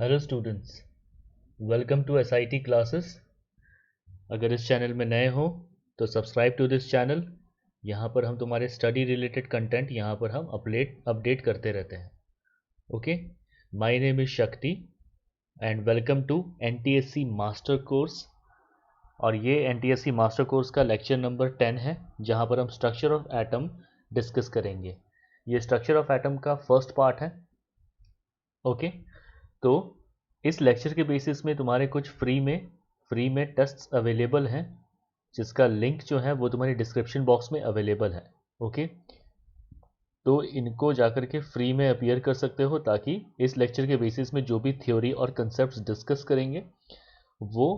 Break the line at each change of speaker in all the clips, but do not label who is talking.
Hello students, welcome to SIT classes. अगर इस channel में नए हो तो सब्सक्राइब टू दिस चैनल। यहाँ पर हम तुम्हारे स्टडी रिलेटेड कंटेंट यहाँ पर हम अपडेट करते रहते हैं। Okay, my name is Shakti and welcome to NTSC master course. और ये एनटीएससी मास्टर कोर्स का लेक्चर नंबर 10 है, जहाँ पर हम स्ट्रक्चर ऑफ एटम डिस्कस करेंगे। ये स्ट्रक्चर ऑफ एटम का फर्स्ट पार्ट है। ओके, तो इस लेक्चर के बेसिस में तुम्हारे कुछ फ्री में टेस्ट्स अवेलेबल हैं, जिसका लिंक जो है वो तुम्हारी डिस्क्रिप्शन बॉक्स में अवेलेबल है। ओके, तो इनको जाकर के फ्री में अपीयर कर सकते हो, ताकि इस लेक्चर के बेसिस में जो भी थ्योरी और कंसेप्ट्स डिस्कस करेंगे वो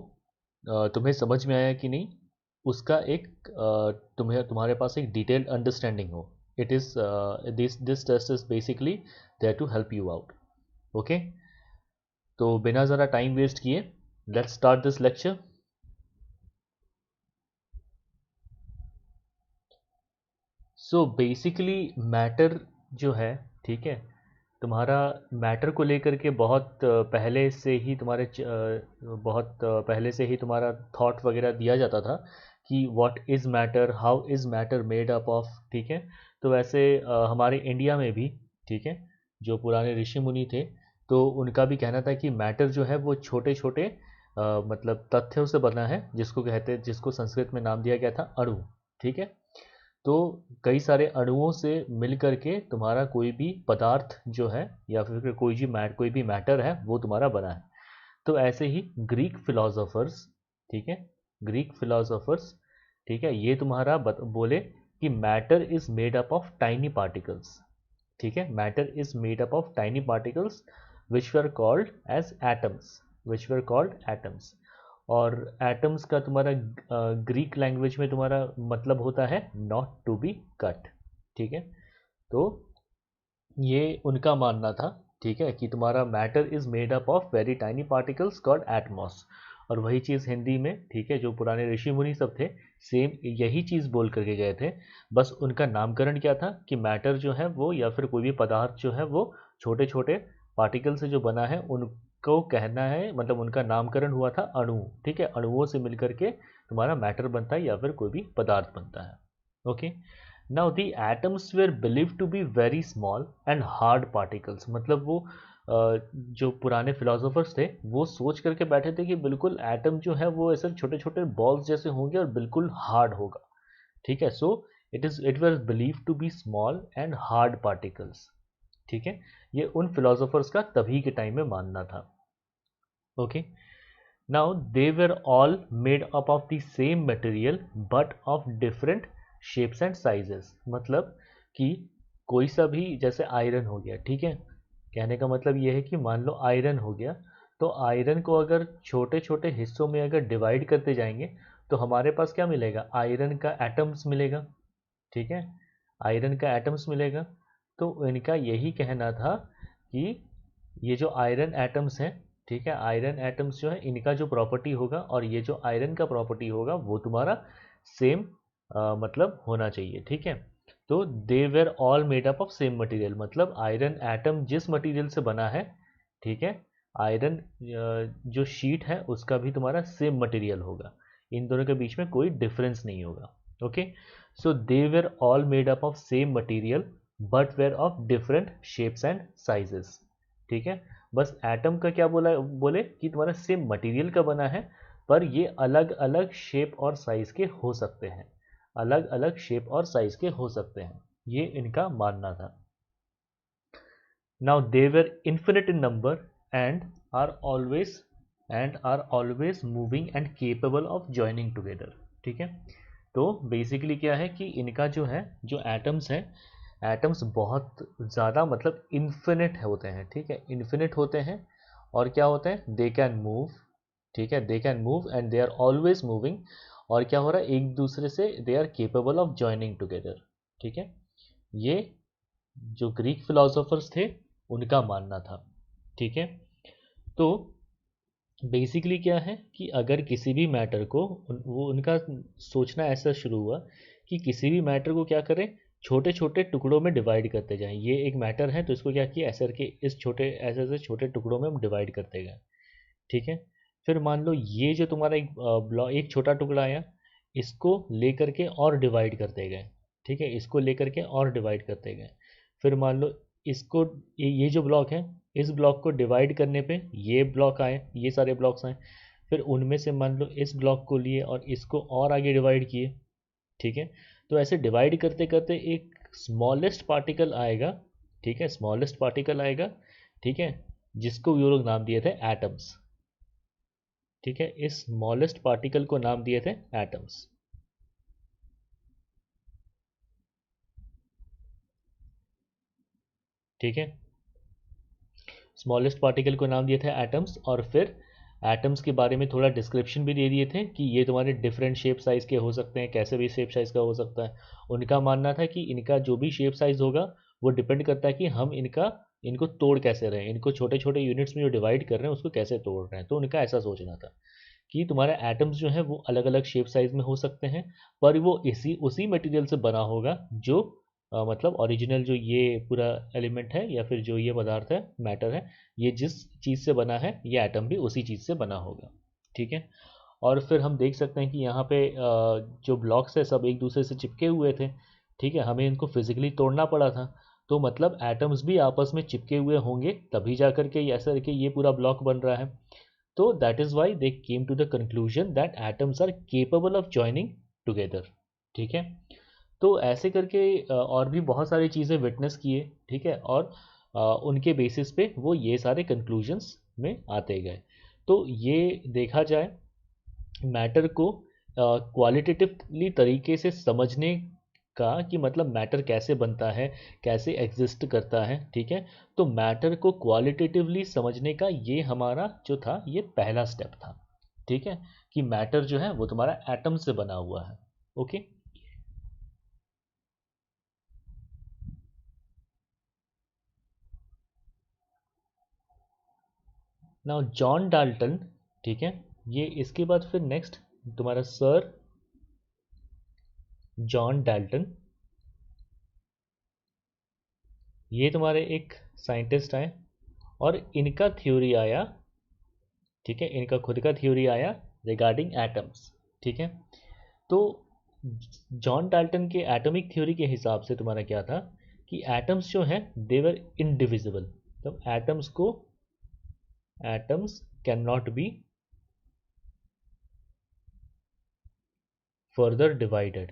तुम्हें समझ में आया कि नहीं, उसका एक तुम्हारे पास एक डिटेल्ड अंडरस्टैंडिंग हो। It is this test is basically there to help you out. Okay, तो बिना ज़रा टाइम वेस्ट किए let's start this lecture. So basically matter जो है, ठीक है, तुम्हारा मैटर को लेकर के पहले से ही बहुत पहले से ही तुम्हारा थॉट वगैरह दिया जाता था कि what is matter, how is matter made up of. ठीक है, तो वैसे हमारे इंडिया में भी, ठीक है, जो पुराने ऋषि मुनि थे, तो उनका भी कहना था कि मैटर जो है वो छोटे छोटे मतलब तथ्यों से बना है, जिसको संस्कृत में नाम दिया गया था अणु। ठीक है, तो कई सारे अणुओं से मिल करके तुम्हारा कोई भी पदार्थ जो है, या फिर कोई भी मैटर है, वो तुम्हारा बना है। तो ऐसे ही ग्रीक फिलोसोफर्स, ठीक है, ग्रीक फिलोसोफर्स, ठीक है, ये तुम्हारा बोले कि matter is made up of tiny particles. ठीक है, matter is made up of tiny particles which were called as atoms, which were called atoms. और एटम्स का तुम्हारा ग्रीक लैंग्वेज में तुम्हारा मतलब होता है नॉट टू बी कट। ठीक है, तो ये उनका मानना था, ठीक है, कि तुम्हारा matter is made up of very tiny particles called Atmos. और वही चीज़ हिंदी में, ठीक है, जो पुराने ऋषि मुनि सब थे, सेम यही चीज़ बोल करके गए थे। बस उनका नामकरण क्या था कि मैटर जो है वो, या फिर कोई भी पदार्थ जो है वो छोटे छोटे पार्टिकल से जो बना है, उनको कहना है, मतलब उनका नामकरण हुआ था अणु। ठीक है, अणुओं से मिलकर के तुम्हारा मैटर बनता है या फिर कोई भी पदार्थ बनता है। Okay, now the atoms were believe to be very small and hard particles. मतलब वो जो पुराने फिलोसोफर्स थे, वो सोच करके बैठे थे कि बिल्कुल एटम जो है वो ऐसे छोटे छोटे बॉल्स जैसे होंगे और बिल्कुल हार्ड होगा। ठीक है, so it was believe to be small and hard particles. ठीक है, ये उन फिलोसोफर्स का तभी के टाइम में मानना था। Okay, now they were all made up of the same material but of different shapes and sizes. मतलब कि कोई सा भी, जैसे आयरन हो गया, ठीक है, कहने का मतलब ये है कि मान लो आयरन हो गया, तो आयरन को अगर छोटे छोटे हिस्सों में अगर डिवाइड करते जाएंगे, तो हमारे पास क्या मिलेगा, आयरन का एटम्स मिलेगा। ठीक है, आयरन का एटम्स मिलेगा। तो इनका यही कहना था कि ये जो आयरन एटम्स हैं, ठीक है, आयरन एटम्स जो है, इनका जो प्रॉपर्टी होगा और ये जो आयरन का प्रॉपर्टी होगा, वो तुम्हारा सेम मतलब होना चाहिए। ठीक है, तो दे were all made up of same material, मतलब आयरन एटम जिस मटेरियल से बना है, ठीक है, आयरन जो शीट है उसका भी तुम्हारा सेम मटेरियल होगा। इन दोनों के बीच में कोई डिफरेंस नहीं होगा। Okay, so they were all made up of same material but were of different shapes and sizes. ठीक है, बस एटम का क्या बोले कि तुम्हारा सेम मटेरियल का बना है, पर ये अलग अलग शेप और साइज के हो सकते हैं, अलग अलग शेप और साइज के हो सकते हैं, ये इनका मानना था। Now they were infinite in number and are always moving and capable of joining together. ठीक है, तो बेसिकली क्या है कि इनका जो है, जो एटम्स हैं, एटम्स बहुत ज़्यादा मतलब इन्फिनिट होते हैं। ठीक है, इन्फिनिट होते हैं, और क्या होते हैं, दे कैन मूव। ठीक है, they can move and they are always moving. और क्या हो रहा है, एक दूसरे से they are capable of joining together. ठीक है, ये जो ग्रीक फिलोसोफर्स थे उनका मानना था। ठीक है, तो बेसिकली क्या है कि अगर किसी भी मैटर को वो उनका सोचना ऐसा शुरू हुआ कि किसी भी मैटर को क्या करें, छोटे छोटे टुकड़ों में डिवाइड करते जाएं। ये एक मैटर है तो इसको क्या किया, ऐसे करके इस छोटे ऐसे ऐसे छोटे टुकड़ों में हम डिवाइड करते गए। ठीक है। फिर मान लो ये जो तुम्हारा एक ब्लॉक, एक छोटा टुकड़ा आया, इसको लेकर के और डिवाइड करते गए। ठीक है, इसको लेकर के और डिवाइड करते गए। फिर मान लो इसको, ये जो ब्लॉक है, इस ब्लॉक को डिवाइड करने पे ये ब्लॉक आए, ये सारे ब्लॉक्स आए। फिर उनमें से मान लो इस ब्लॉक को लिए और इसको और आगे डिवाइड किए। ठीक है। तो ऐसे डिवाइड करते करते एक स्मॉलेस्ट पार्टिकल आएगा। ठीक है, स्मॉलेस्ट पार्टिकल आएगा। ठीक है, जिसको वो लोग नाम दिए थे एटम्स। ठीक है, इस स्मॉलेस्ट पार्टिकल को नाम दिए थे एटम्स। ठीक है, स्मॉलेस्ट पार्टिकल को नाम दिए थे एटम्स। और फिर एटम्स के बारे में थोड़ा डिस्क्रिप्शन भी दे दिए थे कि ये तुम्हारे डिफरेंट शेप साइज़ के हो सकते हैं, कैसे भी शेप साइज़ का हो सकता है। उनका मानना था कि इनका जो भी शेप साइज़ होगा वो डिपेंड करता है कि हम इनको तोड़ कैसे रहे हैं, इनको छोटे छोटे यूनिट्स में जो डिवाइड कर रहे हैं उसको कैसे तोड़ रहे हैं। तो उनका ऐसा सोचना था कि तुम्हारे एटम्स जो है वो अलग अलग शेप साइज में हो सकते हैं, पर वो इसी उसी मटेरियल से बना होगा जो मतलब ओरिजिनल जो ये पूरा एलिमेंट है या फिर जो ये पदार्थ है, मैटर है, ये जिस चीज़ से बना है ये एटम भी उसी चीज़ से बना होगा। ठीक है। और फिर हम देख सकते हैं कि यहाँ पे जो ब्लॉक्स है सब एक दूसरे से चिपके हुए थे। ठीक है, हमें इनको फिजिकली तोड़ना पड़ा था। तो मतलब एटम्स भी आपस में चिपके हुए होंगे तभी जा करके ऐसा करके ये पूरा ब्लॉक बन रहा है। तो that is why they came to the conclusion that atoms are capable of joining together। ठीक है। तो ऐसे करके और भी बहुत सारी चीज़ें विटनेस किए। ठीक है, और उनके बेसिस पे वो ये सारे कंक्लूजन्स में आते गए। तो ये देखा जाए मैटर को क्वालिटेटिवली तरीके से समझने का, कि मतलब मैटर कैसे बनता है, कैसे एग्जिस्ट करता है। ठीक है, तो मैटर को क्वालिटेटिवली समझने का ये हमारा जो था ये पहला स्टेप था। ठीक है, कि मैटर जो है वो तुम्हारा एटम से बना हुआ है। ओके। Now John Dalton. ठीक है, ये इसके बाद फिर नेक्स्ट तुम्हारा सर जॉन डाल्टन, ये तुम्हारे एक साइंटिस्ट आए और इनका थ्योरी आया। ठीक है, इनका खुद का थ्योरी आया रिगार्डिंग एटम्स। ठीक है, तो जॉन डाल्टन के एटॉमिक थ्योरी के हिसाब से तुम्हारा क्या था कि एटम्स जो हैं देवर इनडिविजिबल। तो atoms can not be further divided.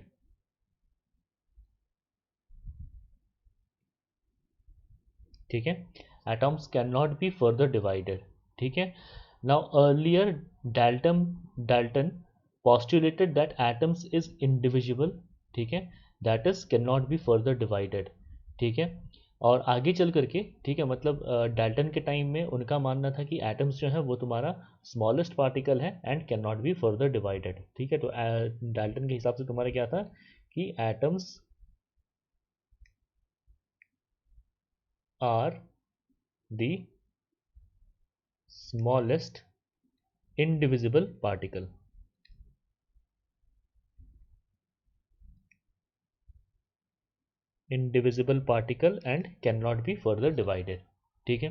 ठीक है, atoms can not be further divided. ठीक है। Now earlier Dalton postulated that atoms is indivisible। ठीक है, that is cannot be further divided। ठीक है, और आगे चल करके, ठीक है, मतलब डाल्टन के टाइम में उनका मानना था कि एटम्स जो है वो तुम्हारा स्मॉलेस्ट पार्टिकल है and can not be further divided. ठीक है, तो डाल्टन के हिसाब से तुम्हारा क्या था कि atoms are the smallest indivisible particle। indivisible particle and cannot be further divided। ठीक है।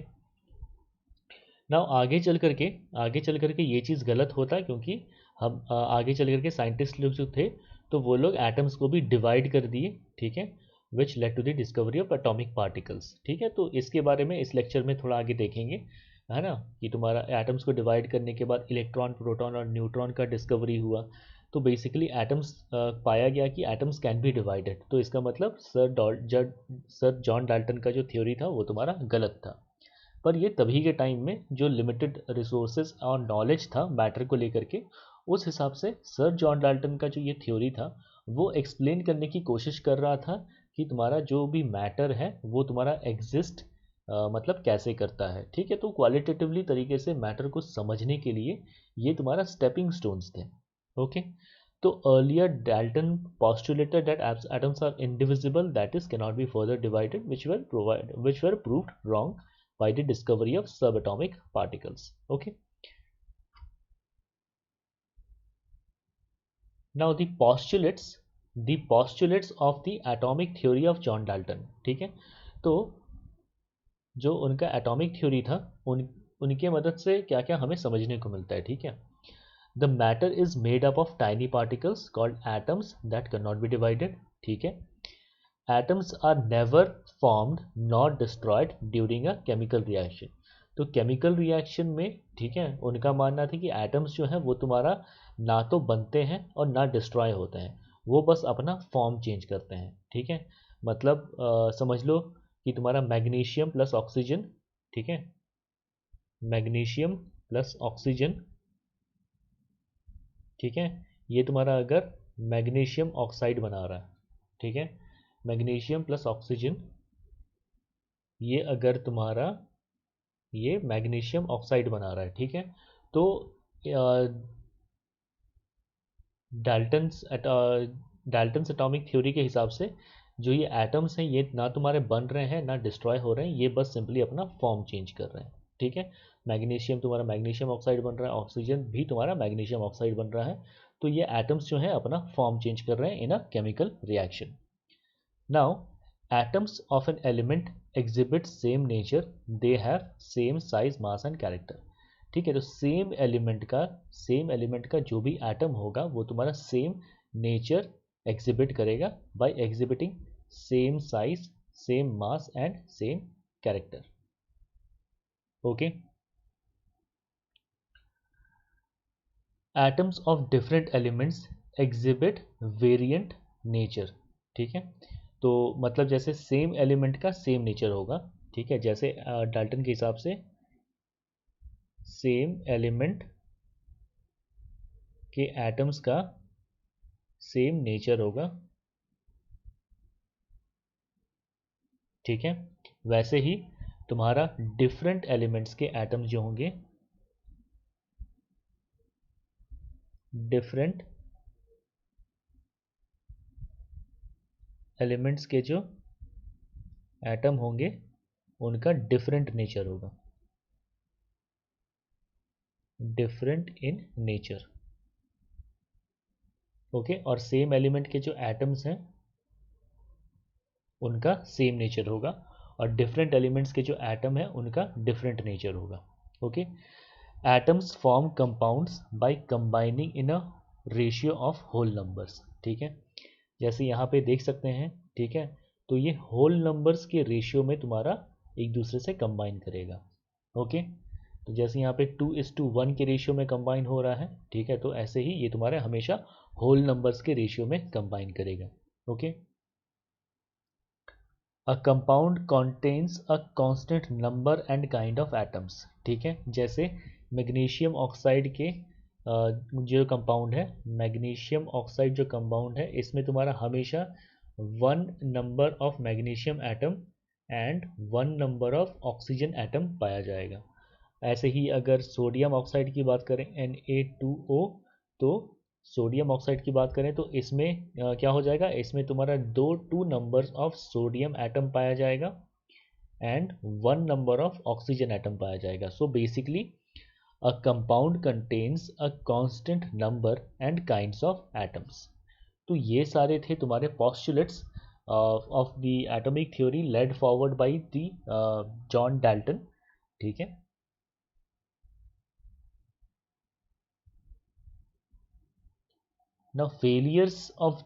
नाउ आगे चल करके ये चीज़ गलत होता है, क्योंकि हम आगे चल करके साइंटिस्ट लोग जो थे तो वो लोग एटम्स को भी डिवाइड कर दिए। ठीक है, which led to the discovery of atomic particles. ठीक है, तो इसके बारे में इस लेक्चर में थोड़ा आगे देखेंगे, है ना, कि तुम्हारा एटम्स को डिवाइड करने के बाद इलेक्ट्रॉन, प्रोटॉन और न्यूट्रॉन का डिस्कवरी हुआ। तो बेसिकली एटम्स पाया गया कि एटम्स कैन बी डिवाइडेड। तो इसका मतलब सर जॉन डाल्टन का जो थ्योरी था वो तुम्हारा गलत था। पर ये तभी के टाइम में जो लिमिटेड रिसोर्सेज और नॉलेज था मैटर को लेकर के, उस हिसाब से सर जॉन डाल्टन का जो ये थ्योरी था वो एक्सप्लेन करने की कोशिश कर रहा था कि तुम्हारा जो भी मैटर है वो तुम्हारा एग्जिस्ट मतलब कैसे करता है। ठीक है, तो क्वालिटेटिवली तरीके से मैटर को समझने के लिए ये तुम्हारा स्टेपिंग स्टोन्स थे। ओके। तो earlier Dalton postulated that atoms are indivisible, that is cannot be further divided, which were proved wrong by the discovery of subatomic particles। Okay, now the postulates the postulates of the atomic theory of John Dalton. ठीक है, तो जो उनका atomic theory था उनके मदद से क्या क्या हमें समझने को मिलता है। ठीक है, the matter is made up of tiny particles called atoms that can not be divided. ठीक है, atoms are never formed not destroyed during a chemical reaction. तो केमिकल रिएक्शन में, ठीक है, उनका मानना था कि एटम्स जो है वो तुम्हारा ना तो बनते हैं और ना डिस्ट्रॉय होते हैं, वो बस अपना फॉर्म चेंज करते हैं। ठीक है, मतलब समझ लो कि तुम्हारा मैग्नीशियम प्लस ऑक्सीजन, ठीक है, मैग्नीशियम प्लस ऑक्सीजन, ठीक है, ये तुम्हारा अगर मैग्नीशियम ऑक्साइड बना रहा है, ठीक है, मैग्नीशियम प्लस ऑक्सीजन, ये अगर तुम्हारा ये मैग्नीशियम ऑक्साइड बना रहा है, ठीक है, तो डाल्टन्स एटॉमिक थ्योरी के हिसाब से जो ये एटम्स हैं ये ना तुम्हारे बन रहे हैं ना डिस्ट्रॉय हो रहे हैं, ये बस सिंपली अपना फॉर्म चेंज कर रहे हैं। ठीक है, मैग्नीशियम तुम्हारा मैग्नीशियम ऑक्साइड बन रहा है, ऑक्सीजन भी तुम्हारा मैग्नीशियम ऑक्साइड बन रहा है, तो ये एटम्स जो है अपना फॉर्म चेंज कर रहे हैं in a chemical reaction. Now atoms of an element exhibit same nature, they have same size mass and character. ठीक है, तो सेम एलिमेंट का जो भी एटम होगा वो तुम्हारा सेम नेचर एग्जिबिट करेगा by exhibiting same size, same mass and same character. Okay, atoms of different elements exhibit variant nature. ठीक है, तो मतलब जैसे सेम एलिमेंट का सेम नेचर होगा, ठीक है, जैसे डाल्टन के हिसाब से सेम एलिमेंट के एटम्स का सेम नेचर होगा। ठीक है, वैसे ही तुम्हारा डिफरेंट एलिमेंट्स के एटम्स जो होंगे, डिफरेंट एलिमेंट्स के जो एटम होंगे उनका डिफरेंट नेचर होगा, डिफरेंट इन नेचर। ओके, और सेम एलिमेंट के जो एटम्स हैं उनका सेम नेचर होगा, और डिफरेंट एलिमेंट्स के जो एटम है उनका डिफरेंट नेचर होगा। Okay, atoms form compounds by combining in a ratio of whole numbers. ठीक है, जैसे यहाँ पे देख सकते हैं, ठीक है, तो ये होल नंबर्स के रेशियो में तुम्हारा एक दूसरे से कंबाइन करेगा। ओके, तो जैसे यहाँ पे 2:1 के रेशियो में कंबाइन हो रहा है, ठीक है, तो ऐसे ही ये तुम्हारे हमेशा होल नंबर्स के रेशियो में कंबाइन करेगा। Okay, a compound contains a constant number and kind of atoms. ठीक है, जैसे मैग्नीशियम ऑक्साइड के जो कंपाउंड है, मैग्नीशियम ऑक्साइड जो कंपाउंड है इसमें तुम्हारा हमेशा 1 number of magnesium atom and 1 number of oxygen atom पाया जाएगा। ऐसे ही अगर सोडियम ऑक्साइड की बात करें Na2O, तो सोडियम ऑक्साइड की बात करें तो इसमें क्या हो जाएगा, इसमें तुम्हारा 2 नंबर्स ऑफ सोडियम एटम पाया जाएगा and 1 number of oxygen atom पाया जाएगा। So basically a compound contains a constant number and kinds of atoms. तो ये सारे थे तुम्हारे postulates of the atomic theory led forward by the John Dalton. ठीक है, now failures of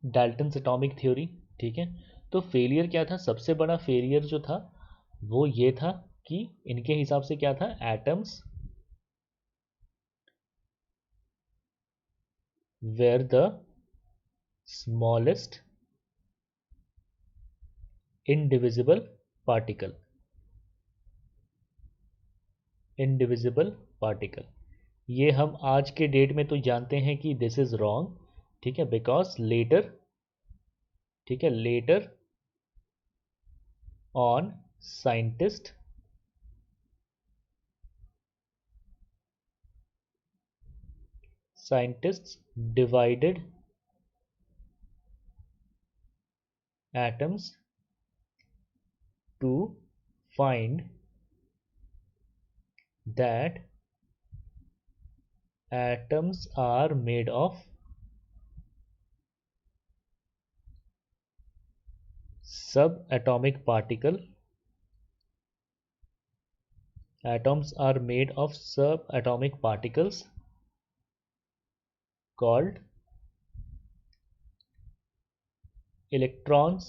Dalton's atomic theory. ठीक है, तो फेलियर क्या था, सबसे बड़ा फेलियर जो था वो ये था कि इनके हिसाब से क्या था, atoms were the smallest indivisible particle, indivisible particle. ये हम आज के डेट में तो जानते हैं कि दिस इज रॉन्ग। ठीक है, बिकॉज लेटर, ठीक है, later on scientist scientists divided atoms to find that atoms are made of सब atomic particle, atoms are made of subatomic particles called electrons,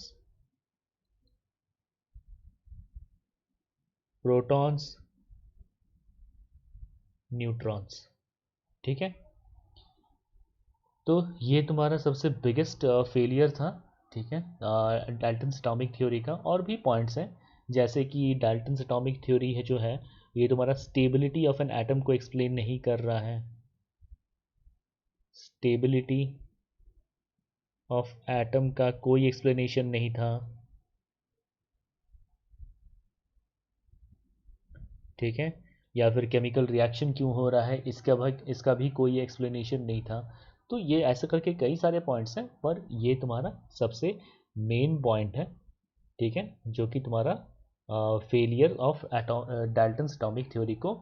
protons, neutrons. ठीक है, तो ये तुम्हारा सबसे बिगेस्ट फेलियर था। ठीक है, डाल्टन्स एटॉमिक थ्योरी का। और भी पॉइंट्स हैं, जैसे कि डाल्टन्स एटॉमिक थ्योरी है जो है, ये तुम्हारा स्टेबिलिटी ऑफ एन एटम को एक्सप्लेन नहीं कर रहा है। स्टेबिलिटी ऑफ एटम का कोई एक्सप्लेनेशन नहीं था। ठीक है, या फिर केमिकल रिएक्शन क्यों हो रहा है, इसका भी कोई एक्सप्लेनेशन नहीं था। तो ये ऐसे करके कई सारे पॉइंट्स हैं, पर ये तुम्हारा सबसे मेन पॉइंट है। ठीक है, जो कि तुम्हारा failure of Dalton's atomic theory को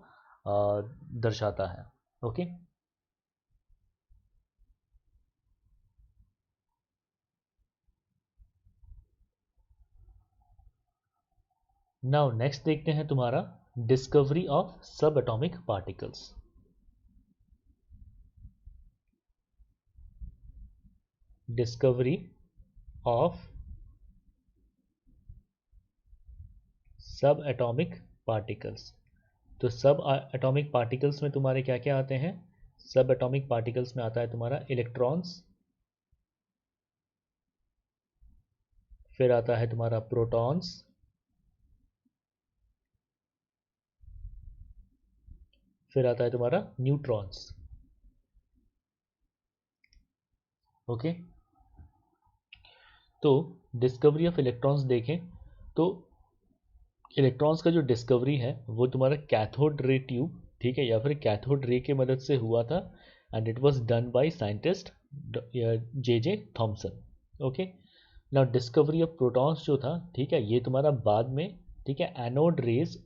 दर्शाता है। ओके, नाउ नेक्स्ट देखते हैं तुम्हारा डिस्कवरी ऑफ सब एटॉमिक पार्टिकल्स। डिस्कवरी ऑफ सब एटॉमिक पार्टिकल्स। तो सब एटॉमिक पार्टिकल्स में तुम्हारे क्या क्या आते हैं? सब एटॉमिक पार्टिकल्स में आता है तुम्हारा इलेक्ट्रॉन्स, फिर आता है तुम्हारा प्रोटॉन्स, फिर आता है तुम्हारा न्यूट्रॉन्स। ओके, तो डिस्कवरी ऑफ इलेक्ट्रॉन्स देखें तो इलेक्ट्रॉन्स का जो डिस्कवरी है वो तुम्हारा कैथोड रे ट्यूब, ठीक है, या फिर कैथोड रे के मदद से हुआ था। And it was done by scientist J J Thomson. Okay, now discovery of protons जो था, ठीक है, ये तुम्हारा बाद में, ठीक है, एनोड रेज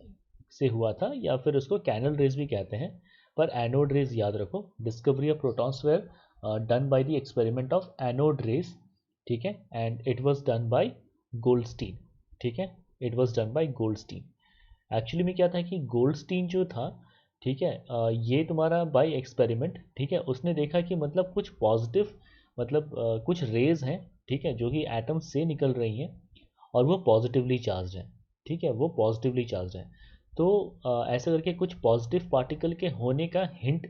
से हुआ था, या फिर उसको कैनल रेज भी कहते हैं, पर एनोड रेज याद रखो। Discovery of protons were done by the experiment of anode rays, ठीक है, and it was done by Goldstein. ठीक है, it was done by Goldstein. Actually में क्या था कि गोल्डस्टीन जो था, ठीक है, ये तुम्हारा बाय एक्सपेरिमेंट, ठीक है, उसने देखा कि मतलब कुछ पॉजिटिव, मतलब कुछ रेज हैं, ठीक है, जो कि एटम से निकल रही हैं और वो पॉजिटिवली चार्ज हैं। ठीक है, वो पॉजिटिवली चार्ज हैं। तो ऐसा करके कुछ पॉजिटिव पार्टिकल के होने का हिंट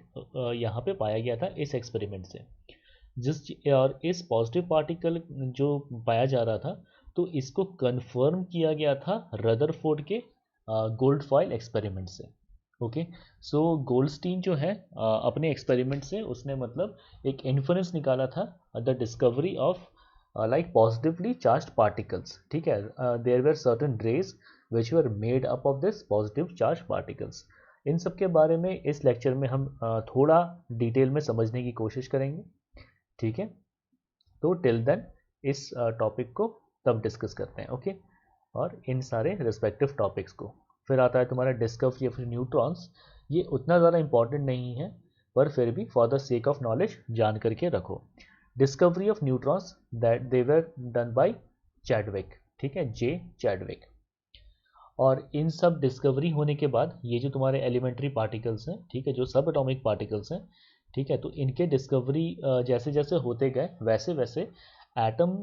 यहाँ पे पाया गया था इस एक्सपेरिमेंट से। और इस पॉजिटिव पार्टिकल जो पाया जा रहा था, तो इसको कंफर्म किया गया था रदरफोर्ड के गोल्ड फॉइल एक्सपेरिमेंट से। ओके, सो गोल्डस्टीन जो है अपने एक्सपेरिमेंट से उसने मतलब एक इन्फरेंस निकाला था, the discovery of like positively charged particles. ठीक है, there were certain rays which were made up of this positive charge particles. इन सब के बारे में इस लेक्चर में हम थोड़ा डिटेल में समझने की कोशिश करेंगे। ठीक है, तो टिल देन इस टॉपिक को तब डिस्कस करते हैं। ओके, और इन सारे रिस्पेक्टिव टॉपिक्स को। फिर आता है तुम्हारा डिस्कवरी ऑफ न्यूट्रॉन्स। ये उतना ज़्यादा इंपॉर्टेंट नहीं है, पर फिर भी for the sake of knowledge जान करके रखो। Discovery of neutrons that they were done by Chadwick. ठीक है, जे चैडविक। और इन सब डिस्कवरी होने के बाद ये जो तुम्हारे एलिमेंट्री पार्टिकल्स हैं, ठीक है, जो सब एटॉमिक पार्टिकल्स हैं, ठीक है, तो इनके डिस्कवरी जैसे जैसे होते गए वैसे वैसे एटम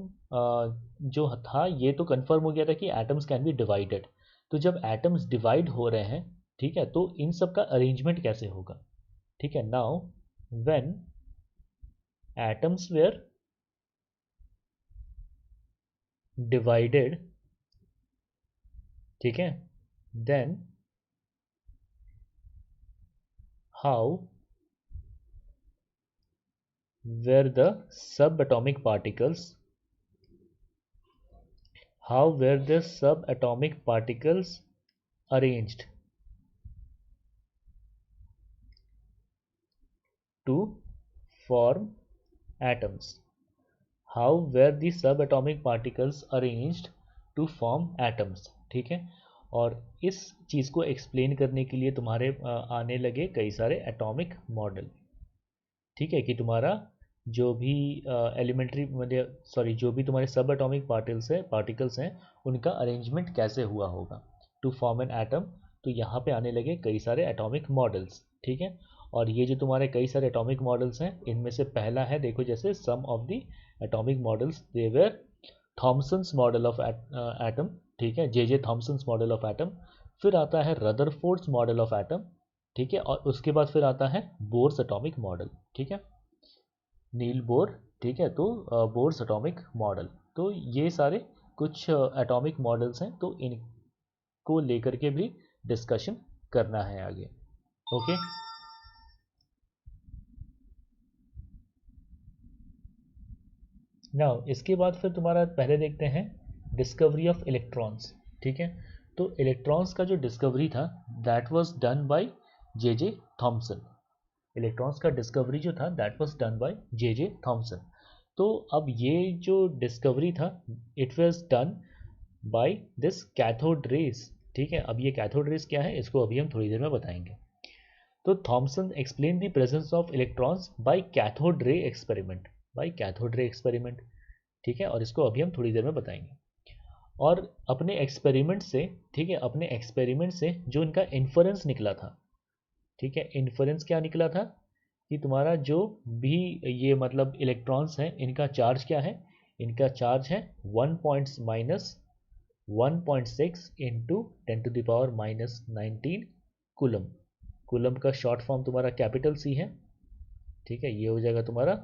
जो था, ये तो कंफर्म हो गया था कि एटम्स कैन बी डिवाइडेड। तो जब एटम्स डिवाइड हो रहे हैं, ठीक है, तो इन सब का अरेंजमेंट कैसे होगा? ठीक है, now when atoms were divided, ठीक है, then how were the subatomic particles, how were the subatomic particles arranged to form atoms? How were the subatomic particles arranged to form atoms? ठीक है, और इस चीज़ को एक्सप्लेन करने के लिए तुम्हारे आने लगे कई सारे एटॉमिक मॉडल। ठीक है, कि तुम्हारा जो भी एलिमेंट्री मतलब सॉरी जो भी तुम्हारे सब एटॉमिक पार्टिकल्स हैं उनका अरेंजमेंट कैसे हुआ होगा टू फॉर्म एन एटम। तो यहाँ पे आने लगे कई सारे एटॉमिक मॉडल्स, ठीक है। और ये जो तुम्हारे कई सारे एटॉमिक मॉडल्स हैं इनमें से पहला है, देखो जैसे some of the atomic models they were Thomson's model of atom, ठीक है, J Thomson's model of atom. फिर आता है रदरफोर्ड्स मॉडल ऑफ एटम, ठीक है। और उसके बाद फिर आता है बोर्स एटॉमिक मॉडल, ठीक है, नील बोर, ठीक है। तो बोर्स एटॉमिक मॉडल, तो ये सारे कुछ एटॉमिक मॉडल्स हैं, तो इनको लेकर के भी डिस्कशन करना है आगे। ओके, नाउ इसके बाद फिर तुम्हारा पहले देखते हैं डिस्कवरी ऑफ इलेक्ट्रॉन्स, ठीक है। तो इलेक्ट्रॉन्स का जो डिस्कवरी था that was done by J Thomson. Electrons का डिस्कवरी जो था that was done by J Thomson. तो अब ये जो डिस्कवरी था it was done by this cathode rays, ठीक है। अब ये कैथोड रेज क्या है इसको अभी हम थोड़ी देर में बताएंगे। तो Thomson explain the presence of electrons by cathode ray experiment, by cathode ray experiment, ठीक है। और इसको अभी हम थोड़ी देर में बताएंगे। और अपने एक्सपेरिमेंट से, ठीक है, अपने एक्सपेरिमेंट से जो इनका इन्फरेंस निकला था, ठीक है, इन्फरेंस क्या निकला था कि तुम्हारा जो भी ये मतलब इलेक्ट्रॉन्स हैं इनका चार्ज क्या है, इनका चार्ज है 1.6 इंटू 10⁻⁻19 कूलम। कूलम का शॉर्ट फॉर्म तुम्हारा कैपिटल सी है, ठीक है, ये हो जाएगा तुम्हारा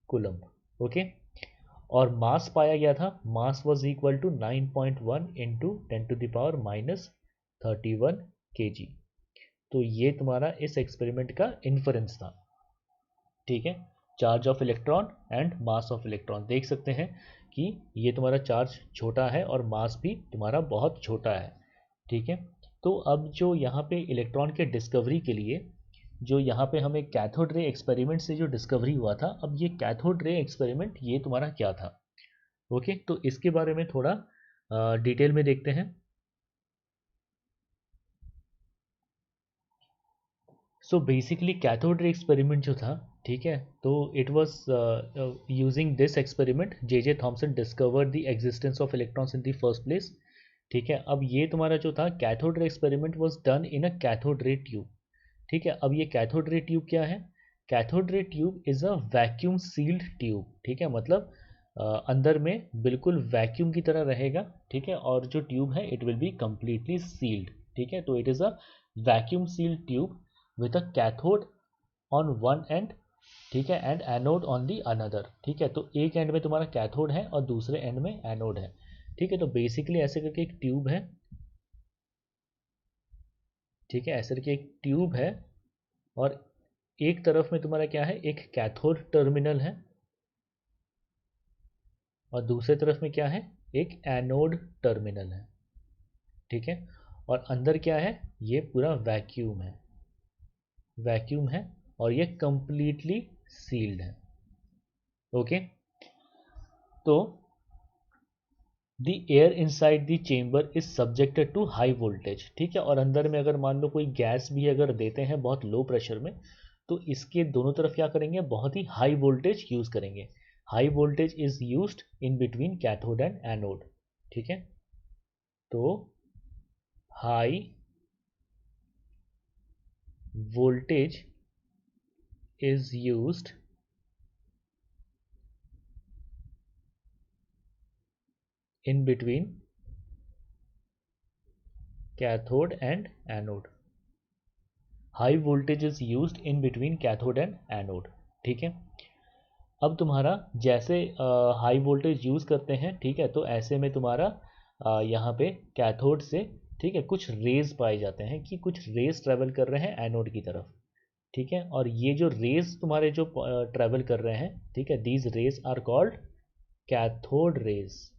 कूलम। ओके, और मास पाया गया था, mass was equal to 9.1 into 10⁻31 kg। तो ये तुम्हारा इस एक्सपेरिमेंट का इन्फरेंस था, ठीक है। Charge of electron and mass of electron देख सकते हैं कि ये तुम्हारा चार्ज छोटा है और मास भी तुम्हारा बहुत छोटा है, ठीक है। तो अब जो यहाँ पे इलेक्ट्रॉन के डिस्कवरी के लिए जो यहाँ पे हमें कैथोड रे एक्सपेरिमेंट से जो डिस्कवरी हुआ था, अब ये कैथोड रे एक्सपेरिमेंट ये तुम्हारा क्या था। ओके, तो इसके बारे में थोड़ा डिटेल में देखते हैं। So basically cathode ray experiment जो था, ठीक है, तो it was using this experiment J Thomson discovered the existence of electrons in the first place, ठीक है। अब ये तुम्हारा जो था cathode ray experiment was done in a cathode ray tube, ठीक है। अब ये कैथोड रे ट्यूब क्या है, cathode ray tube is a vacuum sealed tube, ठीक है, मतलब अंदर में बिल्कुल वैक्यूम की तरह रहेगा, ठीक है। और जो ट्यूब है it will be completely sealed, ठीक है। तो it is a vacuum sealed tube with a cathode on one end, ठीक है, and anode on the other, ठीक है। तो एक एंड में तुम्हारा कैथोड है और दूसरे एंड में एनोड है, ठीक है। तो बेसिकली ऐसे करके एक ट्यूब है, ठीक है, ऐसे करके एक ट्यूब है। और एक तरफ में तुम्हारा क्या है, एक कैथोड टर्मिनल है और दूसरे तरफ में क्या है, एक एनोड टर्मिनल है, ठीक है। और अंदर क्या है, ये पूरा वैक्यूम है, वैक्यूम है और ये कंप्लीटली सील्ड है। ओके, तो the air inside the chamber is subjected to high voltage, ठीक है। और अंदर में अगर मान लो कोई गैस भी अगर देते हैं बहुत लो प्रेशर में, तो इसके दोनों तरफ क्या करेंगे, बहुत ही हाई वोल्टेज यूज करेंगे। High voltage is used in between cathode and anode, ठीक है। तो high voltage is used in between cathode and anode, high voltage is used in between cathode and anode, ठीक है। अब तुम्हारा जैसे हाई वोल्टेज यूज़ करते हैं, ठीक है, तो ऐसे में तुम्हारा यहाँ पे कैथोड से, ठीक है, कुछ रेज पाए जाते हैं कि कुछ रेज ट्रेवल कर रहे हैं एनोड की तरफ, ठीक है। और ये जो रेज तुम्हारे जो ट्रेवल कर रहे हैं, ठीक है, these rays are called cathode rays,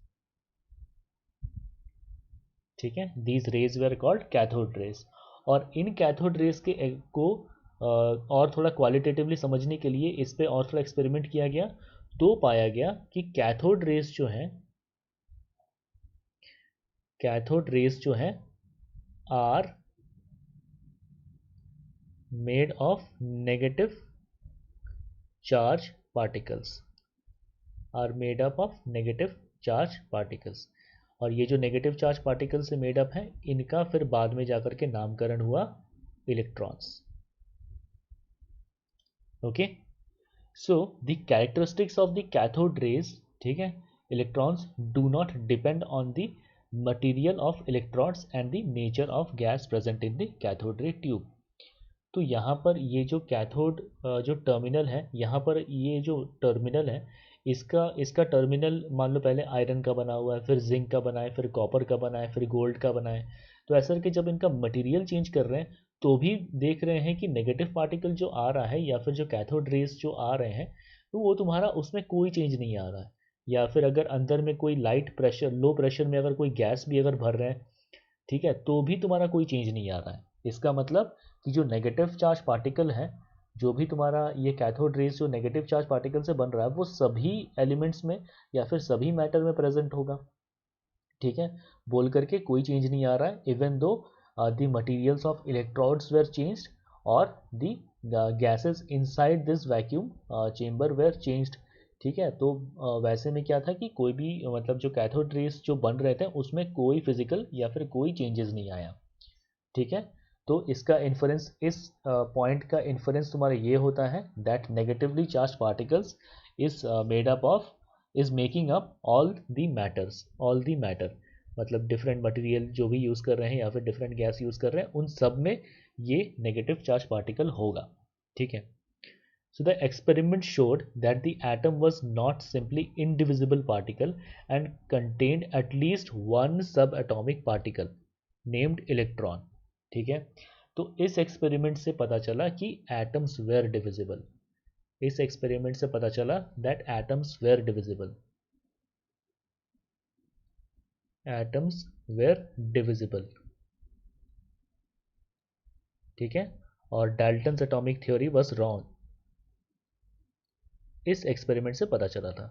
ठीक है, these rays were called cathode rays. और इन कैथोड रेज के को और थोड़ा क्वालिटेटिवली समझने के लिए इस पे और थोड़ा एक्सपेरिमेंट किया गया, तो पाया गया कि कैथोड रेज जो है are made of negative charge particles, are made up of negative charge particles. और ये जो नेगेटिव चार्ज पार्टिकल से मेड अप है, इनका फिर बाद में जाकर के नामकरण हुआ electrons. Okay, so the characteristics of the cathode rays, ठीक है, electrons do not depend on the material of electrons and the nature of gas present in the cathode ray tube. तो यहाँ पर ये जो कैथोड जो टर्मिनल है, यहाँ पर ये जो टर्मिनल है, इसका इसका टर्मिनल मान लो पहले आयरन का बना हुआ है, फिर जिंक का बना है, फिर कॉपर का बना है, फिर गोल्ड का बना है। तो ऐसा करके जब इनका मटेरियल चेंज कर रहे हैं तो भी देख रहे हैं कि नेगेटिव पार्टिकल जो आ रहा है या फिर जो कैथोड रेज जो आ रहे हैं, तो वो तुम्हारा उसमें कोई चेंज नहीं आ रहा है। या फिर अगर अंदर में कोई लाइट प्रेशर, लो प्रेशर में अगर कोई गैस भी अगर भर रहे हैं, ठीक है, तो भी तुम्हारा कोई चेंज नहीं आ रहा है। इसका मतलब कि जो नेगेटिव चार्ज पार्टिकल है, जो भी तुम्हारा ये कैथोड रेज जो नेगेटिव चार्ज पार्टिकल से बन रहा है, वो सभी एलिमेंट्स में या फिर सभी मैटर में प्रेजेंट होगा। ठीक है, बोल करके कोई चेंज नहीं आ रहा है, even though the materials of electrodes were changed और the gases inside this vacuum chamber were changed. ठीक है, तो वैसे में क्या था कि कोई भी मतलब जो कैथोड रेज जो बन रहे थे उसमें कोई फिजिकल या फिर कोई चेंजेस नहीं आया। ठीक है, तो इसका इन्फरेंस, इस पॉइंट का इन्फरेंस तुम्हारा ये होता है that negatively charge particles is made up of, is making up all the matters, all the matter, मतलब डिफरेंट मटेरियल जो भी यूज़ कर रहे हैं या फिर डिफरेंट गैस यूज़ कर रहे हैं, उन सब में ये नेगेटिव चार्ज पार्टिकल होगा। ठीक है, so the experiment showed that the atom was not simply indivisible particle and contained at least one subatomic particle named electron। ठीक है, तो इस एक्सपेरिमेंट से पता चला कि एटम्स वेर डिविजिबल। इस एक्सपेरिमेंट से पता चला that atoms were divisible, atoms were divisible. ठीक है, और Dalton's atomic theory was wrong, इस एक्सपेरिमेंट से पता चला था।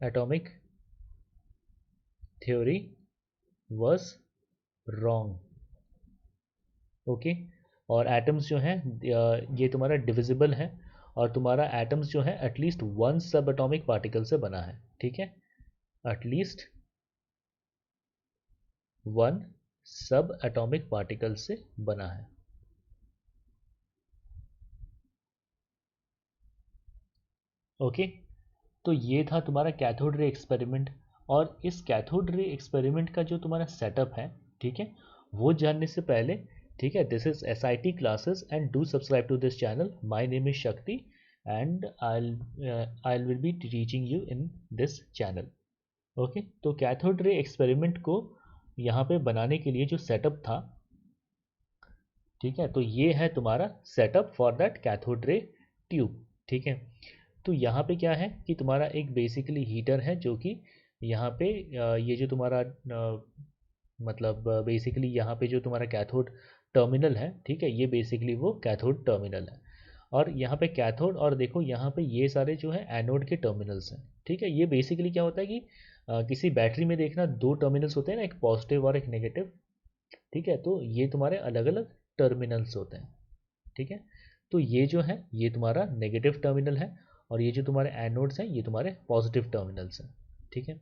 Atomic theory was wrong. Okay, और एटम्स जो हैं ये तुम्हारा डिविजिबल है, और तुम्हारा एटम्स जो है एटलीस्ट वन सब एटॉमिक पार्टिकल से बना है। ठीक है, एटलीस्ट वन सब एटॉमिक पार्टिकल से बना है। ओके, तो ये था तुम्हारा कैथोड रे एक्सपेरिमेंट। और इस कैथोड रे एक्सपेरिमेंट का जो तुम्हारा सेटअप है, ठीक है, वो जानने से पहले, ठीक है, this is SIT classes and do subscribe to this channel. My name is Shakti and I will be teaching you in this channel. Okay, तो कैथोड रे एक्सपेरिमेंट को यहाँ पे बनाने के लिए जो सेटअप था, ठीक है, तो ये है तुम्हारा setup for that cathode ray tube. ठीक है, तो यहाँ पे क्या है कि तुम्हारा एक बेसिकली हीटर है जो कि यहाँ पे ये जो तुम्हारा मतलब बेसिकली यहाँ पे जो तुम्हारा कैथोड टर्मिनल है, ठीक है, ये बेसिकली वो कैथोड टर्मिनल है। और यहाँ पे कैथोड, और देखो यहाँ पे ये सारे जो है एनोड के टर्मिनल्स हैं। ठीक है, ये बेसिकली क्या होता है कि किसी बैटरी में देखना दो टर्मिनल्स होते हैं ना, एक पॉजिटिव और एक नेगेटिव। ठीक है, तो ये तुम्हारे अलग अलग टर्मिनल्स होते हैं। ठीक है, तो ये जो है ये तुम्हारा नेगेटिव टर्मिनल है, और ये जो तुम्हारे एनोड्स हैं ये तुम्हारे पॉजिटिव टर्मिनल्स हैं। ठीक है,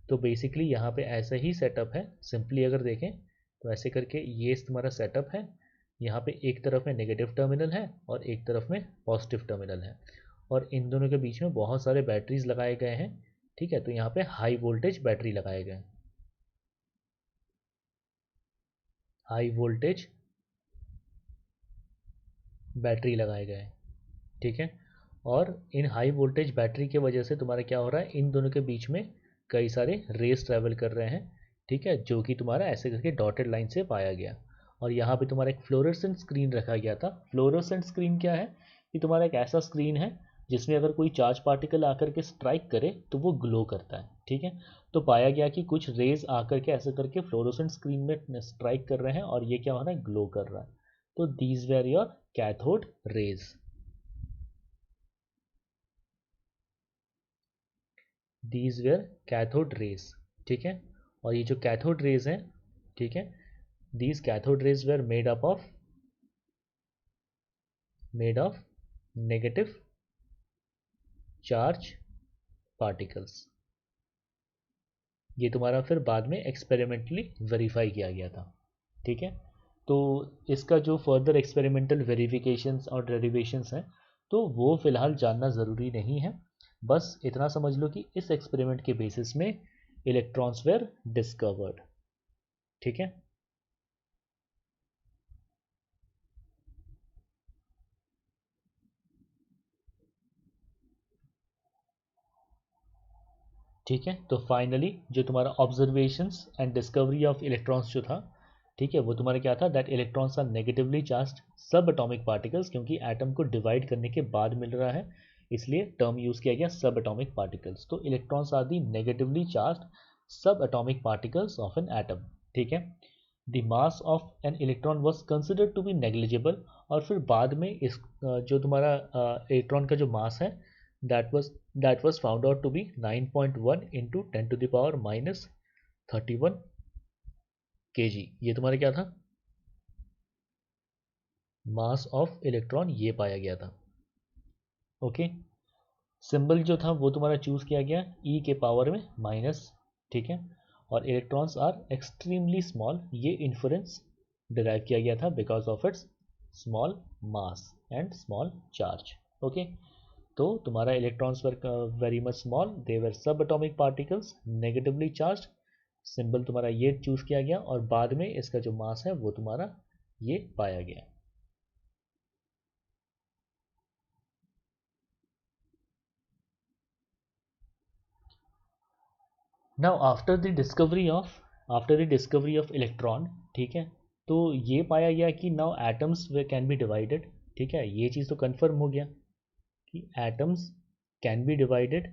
तो बेसिकली यहाँ पे ऐसा ही सेटअप है। सिंपली अगर देखें तो ऐसे करके ये तुम्हारा सेटअप है। यहाँ पे एक तरफ में नेगेटिव टर्मिनल है और एक तरफ में पॉजिटिव टर्मिनल है, और इन दोनों के बीच में बहुत सारे बैटरीज लगाए गए हैं। ठीक है, तो यहाँ पे हाई वोल्टेज बैटरी लगाए गए हैं, हाई वोल्टेज बैटरी लगाए गए हैं। ठीक है, और इन हाई वोल्टेज बैटरी के वजह से तुम्हारा क्या हो रहा है, इन दोनों के बीच में कई सारे रेस ट्रैवल कर रहे हैं। ठीक है, जो कि तुम्हारा ऐसे करके डॉटेड लाइन से पाया गया। और यहाँ पे तुम्हारा एक फ्लोरोसेंट स्क्रीन रखा गया था। फ्लोरोसेंट स्क्रीन क्या है कि तुम्हारा एक ऐसा स्क्रीन है जिसमें अगर कोई चार्ज पार्टिकल आकर के स्ट्राइक करे तो वो ग्लो करता है। ठीक है, तो पाया गया कि कुछ रेज आकर के ऐसे करके फ्लोरोसेंट स्क्रीन में स्ट्राइक कर रहे हैं और ये क्या हो रहा है, ग्लो कर रहा है। तो these where your cathode rays, these where cathode rays. ठीक है, और ये जो कैथोड रेज हैं, ठीक है, these cathode rays were made of negative charge particles. ये तुम्हारा फिर बाद में एक्सपेरिमेंटली वेरीफाई किया गया था, ठीक है। तो इसका जो फर्दर एक्सपेरिमेंटल वेरिफिकेशंस और डेरिवेशंस हैं तो वो फ़िलहाल जानना ज़रूरी नहीं है, बस इतना समझ लो कि इस एक्सपेरिमेंट के बेसिस में इलेक्ट्रॉन्स वेर डिस्कवर्ड, ठीक है। ठीक है, तो फाइनली जो तुम्हारा observations and discovery of electrons जो था, ठीक है, वो तुम्हारा क्या था, that electrons are negatively charged सब एटॉमिक पार्टिकल्स, क्योंकि एटम को डिवाइड करने के बाद मिल रहा है इसलिए टर्म यूज़ किया गया सब एटॉमिक पार्टिकल्स। तो electrons are the negatively charged सब atomic particles of an atom, ठीक है। The mass of an electron was considered to be negligible, और फिर बाद में इस जो तुम्हारा इलेक्ट्रॉन का जो मास है that was found out to be 9.1 into 10 to the power minus 31 kg। ये तुम्हारा क्या था, मास ऑफ इलेक्ट्रॉन, ये पाया गया था। ओके, सिंबल जो था वो तुम्हारा चूज किया गया ई के पावर में माइनस, ठीक है। और इलेक्ट्रॉन्स आर एक्सट्रीमली स्मॉल, ये इन्फ्रेंस डिराइव किया गया था because of its small mass and small charge. Okay, तो तुम्हारा electrons were very much small, they were सब atomic particles negatively charge, symbol तुम्हारा ये चूज किया गया, और बाद में इसका जो मास है वो तुम्हारा ये पाया गया। Now after the discovery of electron, ठीक है, तो ये पाया गया कि now atoms way can be divided, ठीक है, ये चीज़ तो कंफर्म हो गया कि atoms can be divided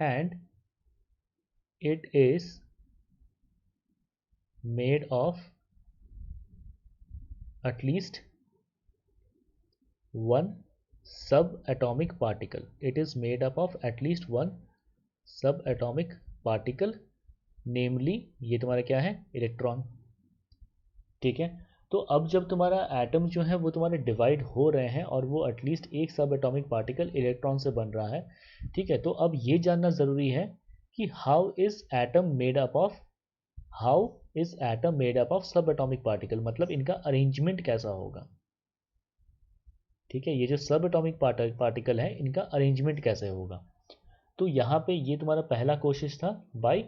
and it is made of at least one subatomic particle. It is made up of at least one subatomic particle, namely ये तुम्हारा क्या है, इलेक्ट्रॉन, ठीक है। तो अब जब तुम्हारा एटम जो है वो तुम्हारे डिवाइड हो रहे हैं और वो एटलीस्ट एक सब एटॉमिक पार्टिकल इलेक्ट्रॉन से बन रहा है, ठीक है, तो अब ये जानना ज़रूरी है कि how is atom made up of सब एटॉमिक पार्टिकल, मतलब इनका अरेंजमेंट कैसा होगा, ठीक है। ये जो सब एटॉमिक पार्टिकल है इनका अरेंजमेंट कैसे होगा। तो यहाँ पे ये तुम्हारा पहला कोशिश था by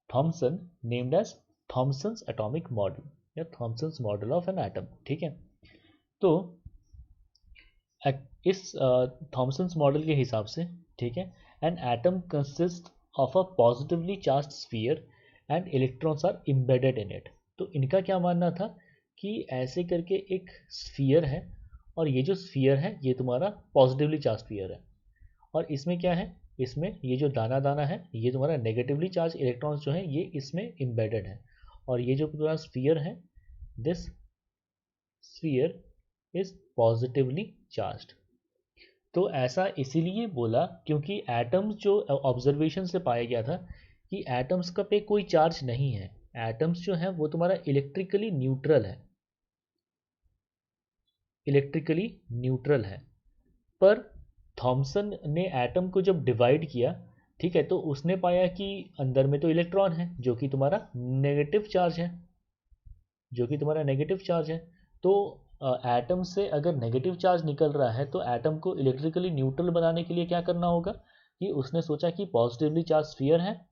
Thomson, named as Thomson's atomic model या Thomson's model of an atom, ठीक है। तो इस थॉमसन्स मॉडल के हिसाब से, ठीक है, an atom consist of a positively charge sphere and electrons are embedded in it. तो इनका क्या मानना था कि ऐसे करके एक स्फीयर है, और ये जो स्फीयर है ये तुम्हारा पॉजिटिवली चार्ज स्फीयर है, और इसमें क्या है, इसमें ये जो दाना दाना है ये तुम्हारा नेगेटिवली चार्ज इलेक्ट्रॉन्स जो है ये इसमें एम्बेडेड है, और ये जो तुम्हारा स्फीयर है, this sphere is positively charged. तो ऐसा इसीलिए बोला क्योंकि एटम्स जो ऑब्जर्वेशन से पाया गया था कि एटम्स का पे कोई चार्ज नहीं है, एटम्स जो है वो तुम्हारा इलेक्ट्रिकली न्यूट्रल है। पर थॉमसन ने एटम को जब डिवाइड किया, ठीक है, तो उसने पाया कि अंदर में तो इलेक्ट्रॉन है जो कि तुम्हारा नेगेटिव चार्ज है, तो एटम से अगर नेगेटिव चार्ज निकल रहा है तो एटम को इलेक्ट्रिकली न्यूट्रल बनाने के लिए क्या करना होगा कि उसने सोचा कि पॉजिटिवली चार्ज स्फीयर है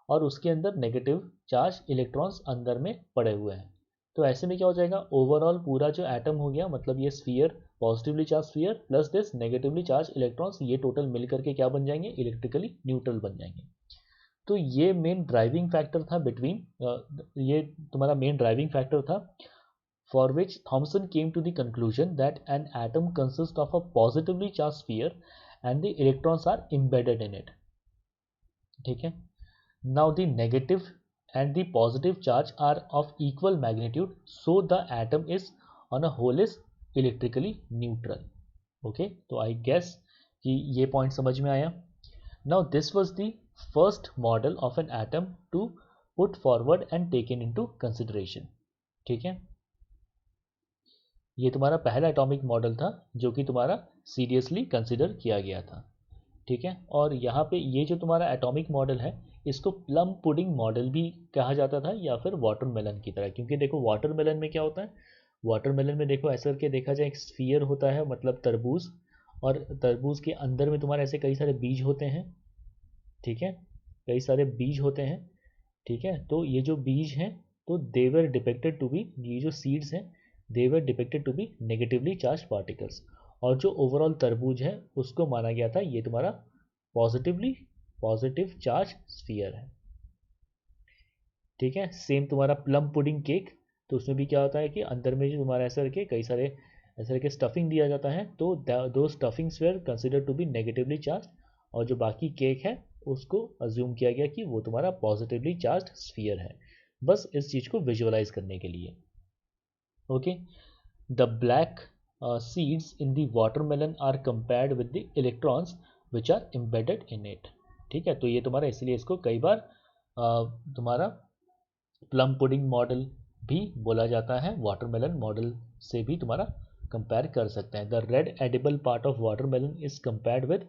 और उसके अंदर नेगेटिव चार्ज इलेक्ट्रॉन्स अंदर में पड़े हुए हैं। तो ऐसे में क्या हो जाएगा, ओवरऑल पूरा जो एटम हो गया, मतलब ये sphere, positively charge sphere plus this negatively charge electrons, ये टोटल मिल करके क्या बन जाएंगे, इलेक्ट्रिकली न्यूट्रल बन जाएंगे। तो ये मेन ड्राइविंग फैक्टर था ये तुम्हारा मेन ड्राइविंग फैक्टर था for which Thomson came to the conclusion that an atom consists of a positively charged sphere and the electrons are embedded in it, ठीक है। Now the negative and the positive charge are of equal magnitude, so the atom is on a whole is electrically neutral। okay, तो I guess कि ये point समझ में आया। Now this was the first model of an atom to put forward and taken into consideration. ठीक है, ये तुम्हारा पहला एटॉमिक मॉडल था जो कि तुम्हारा सीरियसली कंसिडर किया गया था। ठीक है, और यहाँ पे ये जो तुम्हारा एटॉमिक मॉडल है इसको प्लम पुडिंग मॉडल भी कहा जाता था या फिर वाटरमेलन की तरह, क्योंकि देखो वाटरमेलन में क्या होता है, वाटरमेलन में देखो ऐसा करके देखा जाए एक स्फीयर होता है, मतलब तरबूज, और तरबूज के अंदर में तुम्हारे ऐसे कई सारे बीज होते हैं। ठीक है, कई सारे बीज होते हैं। ठीक है, तो ये जो बीज हैं तो they were depicted to be, ये जो सीड्स हैं they were depicted to be negatively charge particles, और जो ओवरऑल तरबूज है उसको माना गया था ये तुम्हारा पॉजिटिव चार्ज स्फीयर है। ठीक है, सेम तुम्हारा प्लम पुडिंग केक, तो उसमें भी क्या होता है कि अंदर में जो तुम्हारा ऐसे करके कई सारे ऐसे करके स्टफिंग दिया जाता है, तो दो stuffings were consider to be negatively charge, और जो बाकी केक है उसको अज्यूम किया गया कि वो तुम्हारा पॉजिटिवली चार्ज स्फीयर है, बस इस चीज़ को विजुअलाइज करने के लिए। Okay, the black seeds in the watermelon are compared with the electrons which are embedded in it। ठीक है, तो ये तुम्हारा इसलिए इसको कई बार तुम्हारा प्लम पुडिंग मॉडल भी बोला जाता है, वाटरमेलन मॉडल से भी तुम्हारा कंपेयर कर सकते हैं। The red edible part of watermelon is compared with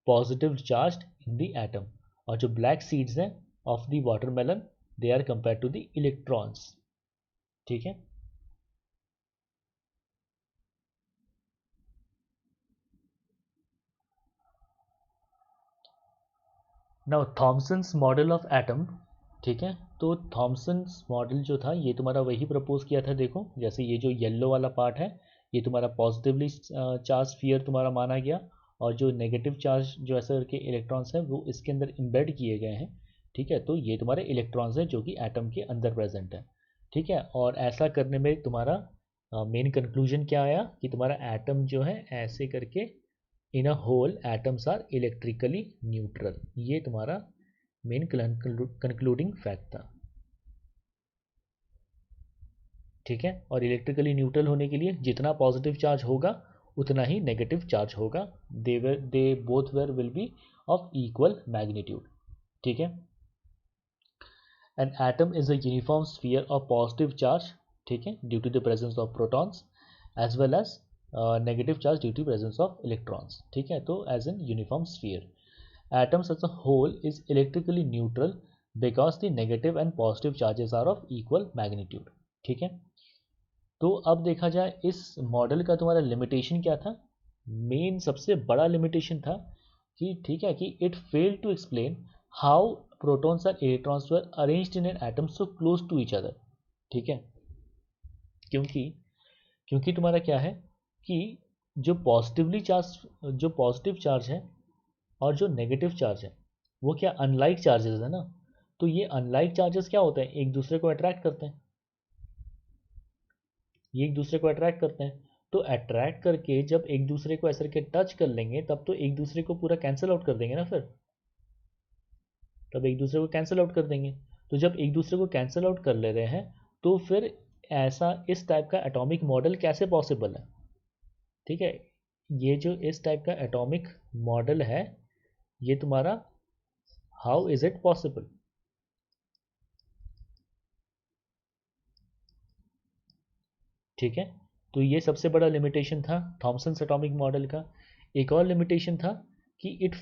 positive charge in the atom, और जो ब्लैक सीड्स हैं of the watermelon they are compare to the electrons. ठीक है, now Thomson's model of atom. ठीक है, तो थॉमसन्स मॉडल जो था ये तुम्हारा वही प्रपोज किया था, देखो जैसे ये जो येलो वाला पार्ट है ये तुम्हारा पॉजिटिवली चार्ज स्फीयर तुम्हारा माना गया, और जो नेगेटिव चार्ज जो ऐसे करके इलेक्ट्रॉन्स हैं वो इसके अंदर इम्बेड किए गए हैं। ठीक है, तो ये तुम्हारे इलेक्ट्रॉन्स हैं जो कि एटम के अंदर प्रेजेंट है। ठीक है, और ऐसा करने में तुम्हारा मेन कंक्लूजन क्या आया कि तुम्हारा एटम जो है ऐसे करके in a whole atoms are electrically neutral, ये तुम्हारा मेन कंक्लूडिंग फैक्ट था। ठीक है, और इलेक्ट्रिकली न्यूट्रल होने के लिए जितना पॉजिटिव चार्ज होगा उतना ही नेगेटिव चार्ज होगा, they both were will be of equal magnitude. ठीक है, an atom is a uniform sphere of positive charge, ठीक है, due to the presence of protons as well as negative charge due to presence of electrons. ठीक है, तो as an uniform sphere atoms as a whole is electrically neutral because the negative and positive charges are of equal magnitude। ठीक है, तो अब देखा जाए इस मॉडल का तुम्हारा लिमिटेशन क्या था, मेन सबसे बड़ा लिमिटेशन था कि ठीक है कि it fail to explain how protons और electrons were arranged in an atom so close to each other. ठीक है, क्योंकि क्योंकि तुम्हारा क्या है कि जो पॉजिटिव चार्ज है और जो नेगेटिव चार्ज है वो क्या अनलाइक चार्जेस है ना, तो ये अनलाइक चार्जेस क्या होते हैं, एक दूसरे को अट्रैक्ट करते हैं, ये एक दूसरे को अट्रैक्ट करते हैं, तो अट्रैक्ट करके जब एक दूसरे को ऐसे करके टच कर लेंगे तब तो एक दूसरे को पूरा कैंसिल आउट कर देंगे ना, फिर तब एक दूसरे को कैंसिल आउट कर देंगे, तो जब एक दूसरे को कैंसिल आउट कर ले रहे हैं तो फिर ऐसा इस टाइप का एटॉमिक मॉडल कैसे पॉसिबल है। ठीक है, ये जो इस टाइप का एटॉमिक मॉडल है ये तुम्हारा हाउ इज इट पॉसिबल। ठीक है, तो ये सबसे बड़ा लिमिटेशन था थॉमसन्स एटॉमिक मॉडल का। एक और लिमिटेशन था कि it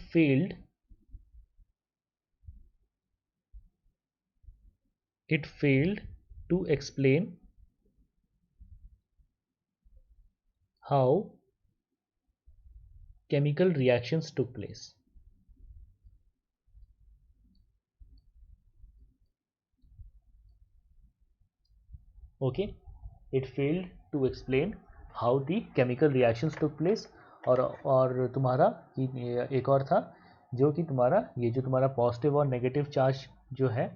failed to explain how chemical reactions took place. Okay, it failed to explain how the chemical reactions took place, और तुम्हारा एक और था जो कि तुम्हारा ये जो तुम्हारा पॉजिटिव और नेगेटिव चार्ज जो है,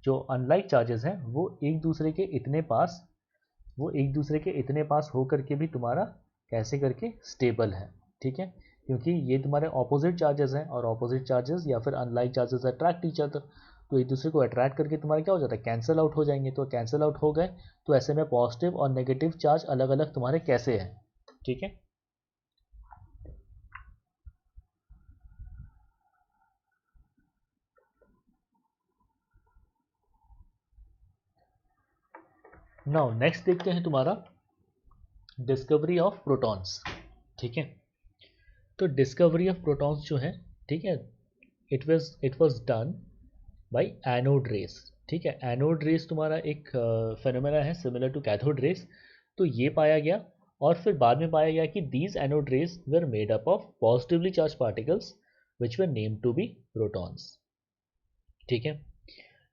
जो अनलाइक चार्जेस हैं वो एक दूसरे के इतने पास हो करके भी तुम्हारा कैसे करके स्टेबल है। ठीक है, क्योंकि ये तुम्हारे ऑपोजिट चार्जेस हैं और ऑपोजिट चार्जेस या फिर unlike charges attract each other, तो एक दूसरे को अट्रैक्ट करके तुम्हारा क्या हो जाता है, कैंसिल आउट हो जाएंगे, तो कैंसिल आउट हो गए तो ऐसे में पॉजिटिव और नेगेटिव चार्ज अलग अलग तुम्हारे कैसे हैं। ठीक है, नाउ नेक्स्ट देखते हैं तुम्हारा डिस्कवरी ऑफ प्रोटॉन्स। ठीक है, तो डिस्कवरी ऑफ प्रोटॉन्स जो है, ठीक है, it was done bye anode rays. ठीक है, एनोड रेस तुम्हारा एक फेनोमेना है सिमिलर टू कैथोड रेस। तो ये पाया गया, और फिर बाद में पाया गया कि these anode rays were made up of positively charge particles which were name to be protons. ठीक है,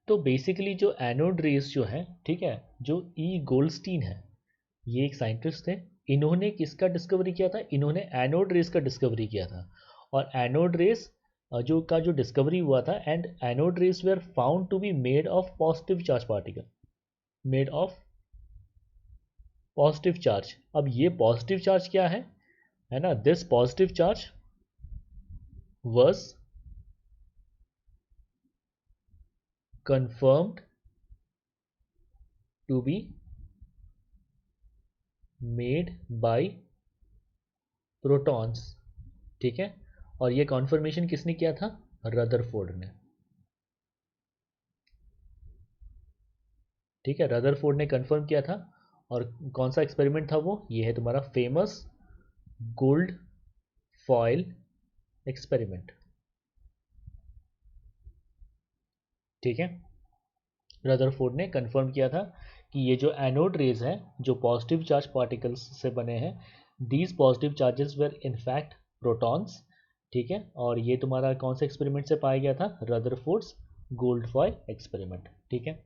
तो बेसिकली जो एनोड रेस जो है, ठीक है, जो ई गोल्डस्टीन है, ये एक साइंटिस्ट थे। इन्होंने किसका डिस्कवरी किया था? इन्होंने एनोड रेस का डिस्कवरी किया था। और एनोड रेस जो डिस्कवरी हुआ था, and anode rays were found to be made of positive charge particle, made of positive charge. अब ये पॉजिटिव चार्ज क्या है ना, this positive charge was confirmed to be made by protons। ठीक है, और ये कॉन्फर्मेशन किसने किया था? रदरफोर्ड ने। ठीक है, रदरफोर्ड ने कंफर्म किया था। और कौन सा एक्सपेरिमेंट था वो? ये है तुम्हारा फेमस गोल्ड फॉयल एक्सपेरिमेंट। ठीक है, रदरफोर्ड ने कंफर्म किया था कि ये जो एनोड रेज है, जो पॉजिटिव चार्ज पार्टिकल्स से बने हैं, these positive charges were in fact protons. ठीक है, और ये तुम्हारा कौन से एक्सपेरिमेंट से पाया गया था? Rutherford's gold foil experiment. ठीक है,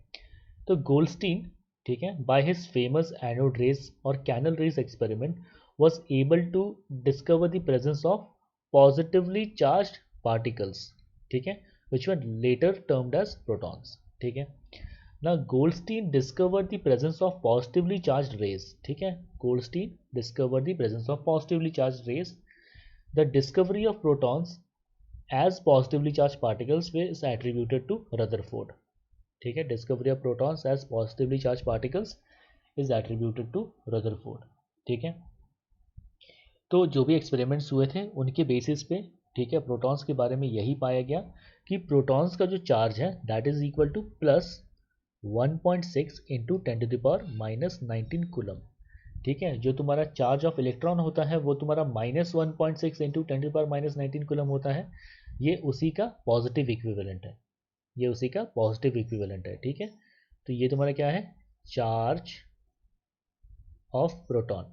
तो गोल्डस्टीन, ठीक है, by his famous anode rays और canal rays experiment was able to discover the presence of positively charged particles, ठीक है, which were later termed as protons। ठीक है, now Goldstein discovered the presence of positively charged rays। ठीक है, Goldstein discovered the presence of positively charged rays। The discovery of protons as positively charged particles is attributed to Rutherford। ठीक है, discovery of protons as positively charge particles is attributed to Rutherford. ठीक है, तो जो भी experiments हुए थे उनके बेसिस पे, ठीक है, प्रोटॉन्स के बारे में यही पाया गया कि प्रोटॉन्स का जो चार्ज है that is equal two plus 1.6 into 10⁻⁻19 coulomb. ठीक है, जो तुम्हारा चार्ज ऑफ इलेक्ट्रॉन होता है वो तुम्हारा -1.6 इंटू 10⁻⁻19 कूलम होता है। ये उसी का पॉजिटिव इक्विवेलेंट है, ये उसी का पॉजिटिव इक्विवेलेंट है। ठीक है, तो ये तुम्हारा क्या है? Charge of proton.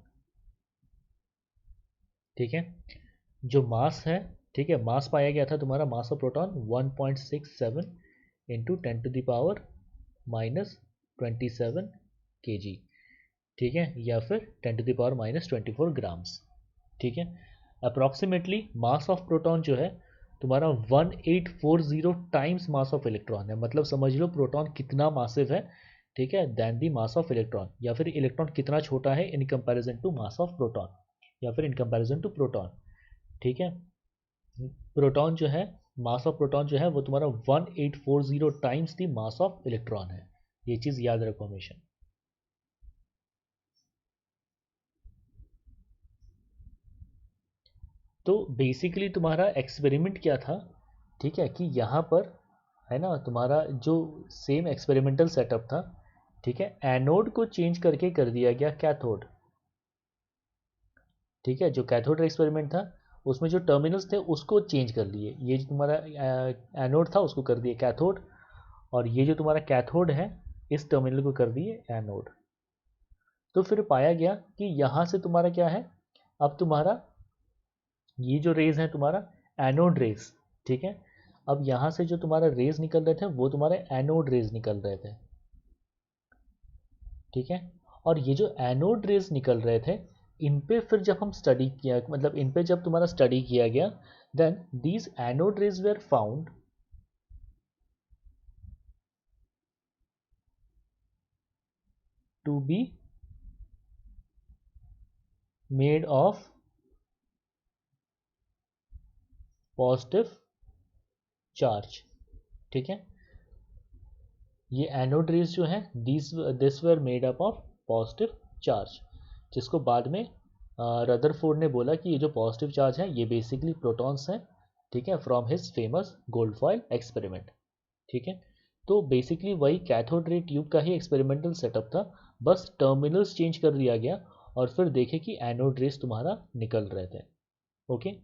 ठीक है, जो मास है, ठीक है, मास पाया गया था तुम्हारा, मास ऑफ प्रोटॉन 1.67 इंटू 10⁻⁻27 kg। ठीक है, या फिर 10⁻⁻24 ग्राम्स। ठीक है, अप्रॉक्सीमेटली मास ऑफ प्रोटॉन जो है तुम्हारा 1840 टाइम्स मास ऑफ इलेक्ट्रॉन है। मतलब समझ लो प्रोटॉन कितना मासिव है, ठीक है, then the mass of electron, या फिर इलेक्ट्रॉन कितना छोटा है in comparison to mass of proton, या फिर इन कंपैरिजन टू प्रोटॉन। ठीक है, प्रोटॉन जो है, मास ऑफ प्रोटॉन जो है वो तुम्हारा 1840 times the mass of electron है। ये चीज़ याद रखो हमेशा। तो बेसिकली तुम्हारा एक्सपेरिमेंट क्या था? ठीक है, कि यहाँ पर है ना तुम्हारा जो सेम एक्सपेरिमेंटल सेटअप था, ठीक है, एनोड को चेंज करके कर दिया गया कैथोड। ठीक है, जो कैथोड एक्सपेरिमेंट था उसमें जो टर्मिनल्स थे उसको चेंज कर लिए। ये जो तुम्हारा एनोड था उसको कर दिए कैथोड, और ये जो तुम्हारा कैथोड है इस टर्मिनल को कर दिए एनोड। तो फिर पाया गया कि यहाँ से तुम्हारा क्या है, अब तुम्हारा ये जो रेज है तुम्हारा एनोड रेज। ठीक है, अब यहाँ से जो तुम्हारा रेज निकल रहे थे वो तुम्हारे एनोड रेज निकल रहे थे। ठीक है, और ये जो एनोड रेज निकल रहे थे इन पे फिर जब हम स्टडी किया, मतलब इन पे जब तुम्हारा स्टडी किया गया, then these anode rays were found to be made of positive charge. ठीक है, ये एनोड रेज जो है this were made up of positive charge, जिसको बाद में रदरफोर्ड ने बोला कि ये जो पॉजिटिव चार्ज है ये बेसिकली प्रोटॉन्स हैं। ठीक है, from his famous gold foil experiment. ठीक है, तो बेसिकली वही कैथोड रे ट्यूब का ही एक्सपेरिमेंटल सेटअप था, बस टर्मिनल्स चेंज कर दिया गया और फिर देखे कि एनोड रेस तुम्हारा निकल रहे थे। ओके,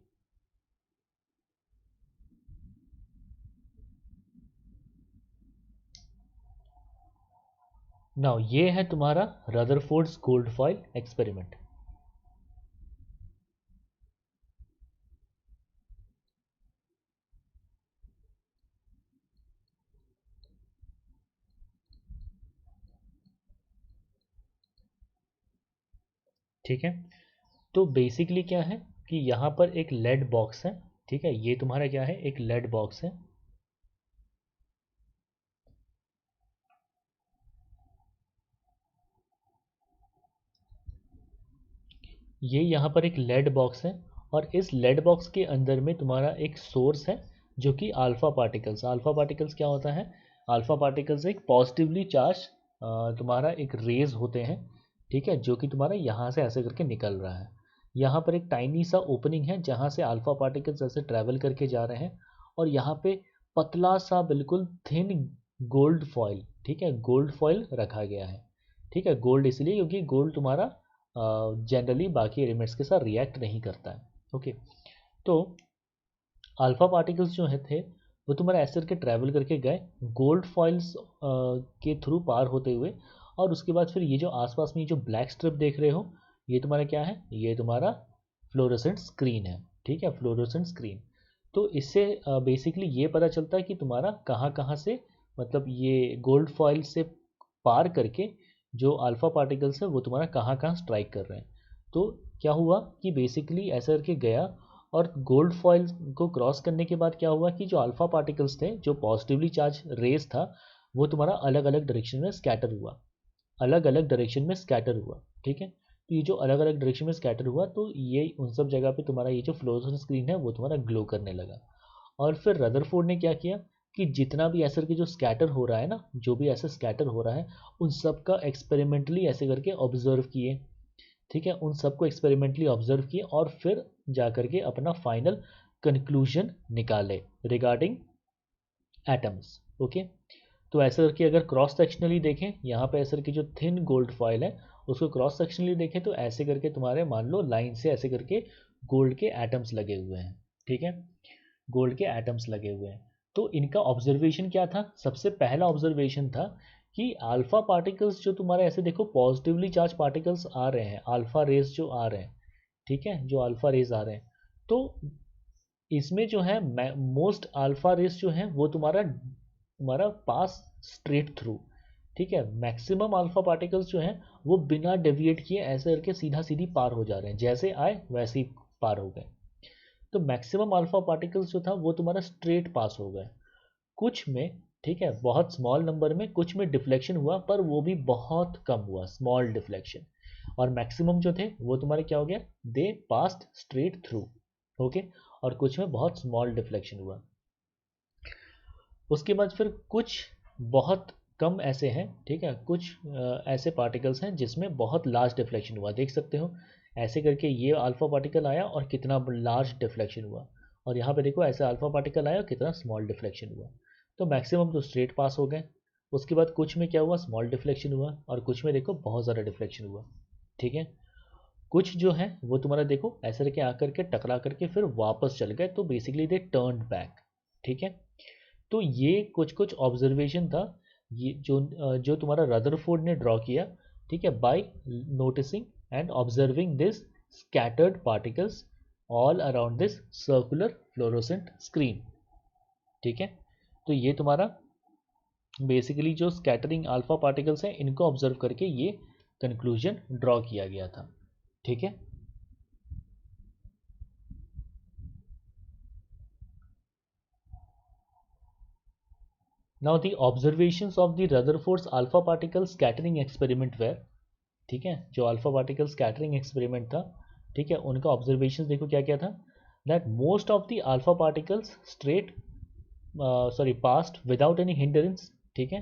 नाउ ये है तुम्हारा रदरफोर्ड्स गोल्ड फॉइल एक्सपेरिमेंट। ठीक है, तो बेसिकली क्या है कि यहाँ पर एक लेड बॉक्स है। ठीक है, ये तुम्हारा क्या है, एक लेड बॉक्स है। ये यहाँ पर एक लेड बॉक्स है और इस लेड बॉक्स के अंदर में तुम्हारा एक सोर्स है जो कि अल्फा पार्टिकल्स। अल्फा पार्टिकल्स क्या होता है, अल्फा पार्टिकल्स एक पॉजिटिवली चार्ज तुम्हारा एक रेज होते हैं। ठीक है, जो कि तुम्हारा यहाँ से ऐसे करके निकल रहा है। यहाँ पर एक टाइनी सा ओपनिंग है जहाँ से अल्फा पार्टिकल्स ऐसे ट्रैवल करके जा रहे हैं और यहाँ पे पतला सा बिल्कुल थिन गोल्ड फॉइल, ठीक है, गोल्ड फॉइल रखा गया है। ठीक है, गोल्ड इसलिए क्योंकि गोल्ड तुम्हारा जनरली बाकी एलिमेंट्स के साथ रिएक्ट नहीं करता है। ओके, तो अल्फा पार्टिकल्स जो है थे वो तुम्हारा ऐसे करके ट्रैवल करके गए गोल्ड फॉइल्स के थ्रू पार होते हुए, और उसके बाद फिर ये जो आसपास में ये जो ब्लैक स्ट्रिप देख रहे हो ये तुम्हारा क्या है, ये तुम्हारा फ्लोरोसेंट स्क्रीन है। ठीक है, फ्लोरोसेंट स्क्रीन। तो इससे बेसिकली ये पता चलता है कि तुम्हारा कहाँ कहाँ से, मतलब ये गोल्ड फॉइल से पार करके जो अल्फा पार्टिकल्स है वो तुम्हारा कहाँ कहाँ स्ट्राइक कर रहे हैं। तो क्या हुआ कि बेसिकली ऐसा करके गया और गोल्ड फॉइल को क्रॉस करने के बाद क्या हुआ कि जो अल्फा पार्टिकल्स थे, जो पॉजिटिवली चार्ज रेस था, वो तुम्हारा अलग अलग डायरेक्शन में स्कैटर हुआ, अलग अलग डायरेक्शन में स्कैटर हुआ। ठीक है, तो ये जो अलग अलग डायरेक्शन में स्कैटर हुआ तो ये उन सब जगह पे तुम्हारा ये जो फ्लोरोसेंट स्क्रीन है वो तुम्हारा ग्लो करने लगा। और फिर रदरफोर्ड ने क्या किया कि जितना भी ऐसे करके जो स्कैटर हो रहा है ना, जो भी ऐसे स्कैटर हो रहा है उन सब का एक्सपेरिमेंटली ऐसे करके ऑब्जर्व किए। ठीक है, उन सबको एक्सपेरिमेंटली ऑब्जर्व किए और फिर जा करके अपना फाइनल कंक्लूजन निकाले रिगार्डिंग एटम्स। ओके, तो ऐसे करके अगर क्रॉस सेक्शनली देखें, यहाँ पे ऐसे करके जो थिन गोल्ड फॉइल है उसको क्रॉस सेक्शनली देखें तो ऐसे करके तुम्हारे मान लो लाइन से ऐसे करके गोल्ड के एटम्स लगे हुए हैं। ठीक है, गोल्ड के एटम्स लगे हुए हैं। तो इनका ऑब्जर्वेशन क्या था, सबसे पहला ऑब्जर्वेशन था कि अल्फा पार्टिकल्स जो तुम्हारे ऐसे देखो पॉजिटिवली चार्ज पार्टिकल्स आ रहे हैं, अल्फा रेस जो आ रहे हैं, ठीक है, जो अल्फा रेस आ रहे हैं, तो इसमें जो है मोस्ट अल्फा रेस जो है वो तुम्हारा तुम्हारा पास स्ट्रेट थ्रू। ठीक है, मैक्सिमम अल्फा पार्टिकल्स जो हैं वो बिना डेविएट किए ऐसे करके सीधा सीधी पार हो जा रहे हैं, जैसे आए वैसे ही पार हो गए। तो मैक्सिमम अल्फा पार्टिकल्स जो था वो तुम्हारा स्ट्रेट पास हो गए। कुछ में, ठीक है, बहुत स्मॉल नंबर में कुछ में डिफ्लेक्शन हुआ पर वो भी बहुत कम हुआ, स्मॉल डिफ्लेक्शन। और मैक्सिमम जो थे वो तुम्हारे क्या हो गया, दे पास्ट स्ट्रेट थ्रू। ओके, और कुछ में बहुत स्मॉल डिफ्लेक्शन हुआ। उसके बाद फिर कुछ बहुत कम ऐसे हैं, ठीक है, कुछ ऐसे पार्टिकल्स हैं जिसमें बहुत लार्ज डिफ्लेक्शन हुआ, देख सकते हो ऐसे करके ये अल्फा पार्टिकल आया और कितना लार्ज डिफ्लेक्शन हुआ, और यहाँ पे देखो ऐसे अल्फा पार्टिकल आया और कितना स्मॉल डिफ्लेक्शन हुआ। तो मैक्सिमम तो स्ट्रेट पास हो गए। उसके बाद कुछ में क्या हुआ, स्मॉल डिफ्लेक्शन हुआ, और कुछ में देखो बहुत ज़्यादा डिफ्लेक्शन हुआ। ठीक है, कुछ जो है वो तुम्हारा देखो ऐसे करके आकर के टकरा करके फिर वापस चल गए, तो बेसिकली दे टर्न्ड बैक। ठीक है, तो ये कुछ कुछ ऑब्जर्वेशन था, ये जो तुम्हारा रदरफोर्ड ने ड्रॉ किया। ठीक है, by noticing and observing this scattered particles all around this circular fluorescent screen. ठीक है, तो ये तुम्हारा बेसिकली जो स्कैटरिंग अल्फा पार्टिकल्स हैं इनको ऑब्जर्व करके ये कंक्लूजन ड्रॉ किया गया था। ठीक है, now the observations of the Rutherford's alpha particle scattering experiment were, ठीक है, जो अल्फा पार्टिकल स्कैटरिंग एक्सपेरिमेंट था, ठीक है, उनका ऑब्जर्वेशन देखो क्या क्या था, that most of the alpha particles straight sorry past without any hindrance. ठीक है,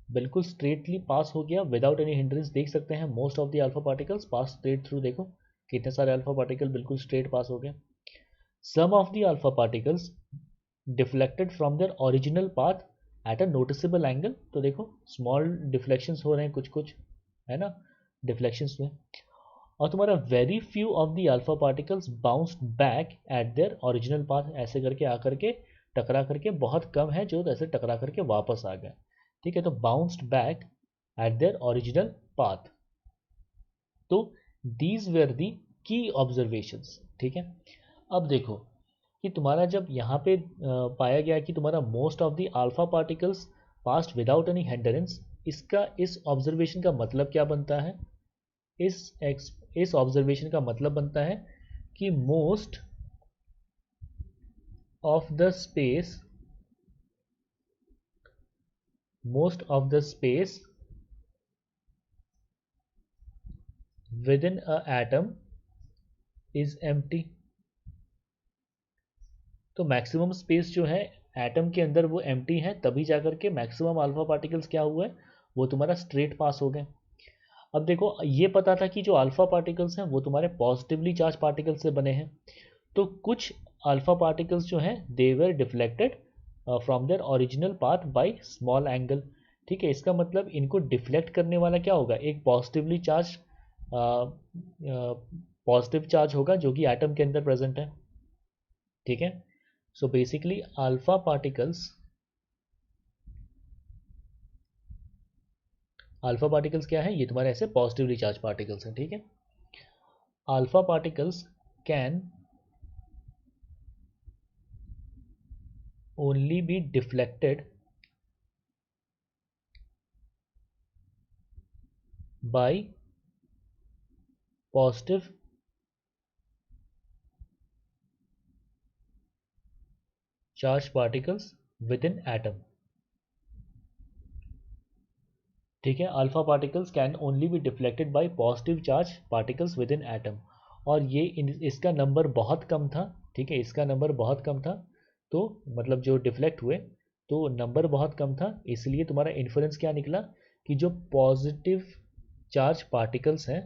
बिल्कुल स्ट्रेटली पास हो गया विदाउट एनी हिंड्रेंस, देख सकते हैं most of the alpha particles pass straight through, देखो कितने सारे अल्फा पार्टिकल बिल्कुल स्ट्रेट पास हो गए। Some of the alpha particles deflected from their original path at a noticeable angle, तो देखो स्मॉल डिफ्लेक्शंस हो रहे हैं कुछ कुछ है ना, डिफ्लेक्शंस हुए। और तुम्हारा very few of the alpha particles bounced back at there original path, ऐसे करके आकर के टकरा करके बहुत कम है जो ऐसे टकरा करके वापस आ गए, ठीक है। तो bounced back at there original path. तो दीज वेर दी की ऑब्जर्वेशंस, ठीक है। अब देखो कि तुम्हारा जब यहाँ पे पाया गया कि तुम्हारा most of the alpha particles past without any hindrance, इसका इस ऑब्जर्वेशन का मतलब क्या बनता है? इस ऑब्जर्वेशन का मतलब बनता है कि most of the space with in a atom is empty. तो मैक्सिमम स्पेस जो है एटम के अंदर वो एम्प्टी है, तभी जाकर के मैक्सिमम अल्फा पार्टिकल्स क्या हुए, वो तुम्हारा स्ट्रेट पास हो गए। अब देखो ये पता था कि जो अल्फा पार्टिकल्स हैं वो तुम्हारे पॉजिटिवली चार्ज पार्टिकल्स से बने हैं, तो कुछ अल्फा पार्टिकल्स जो हैं they were deflected from their original path by small angle, ठीक है। इसका मतलब इनको डिफ्लेक्ट करने वाला क्या होगा, एक पॉजिटिव चार्ज होगा जो कि एटम के अंदर प्रेजेंट है, ठीक है। सो बेसिकली अल्फा पार्टिकल्स क्या है, ये तुम्हारे ऐसे पॉजिटिवली चार्ज पार्टिकल्स हैं, ठीक है। Alpha particles can only be deflected by positive charged particles within atom, ठीक है। Alpha particles can only be deflected by positive charge particles within atom, और ये इसका नंबर बहुत कम था, ठीक है, इसका नंबर बहुत कम था। तो मतलब जो डिफ्लेक्ट हुए तो नंबर बहुत कम था, इसलिए तुम्हारा इन्फरेंस क्या निकला कि जो पॉजिटिव चार्ज पार्टिकल्स हैं,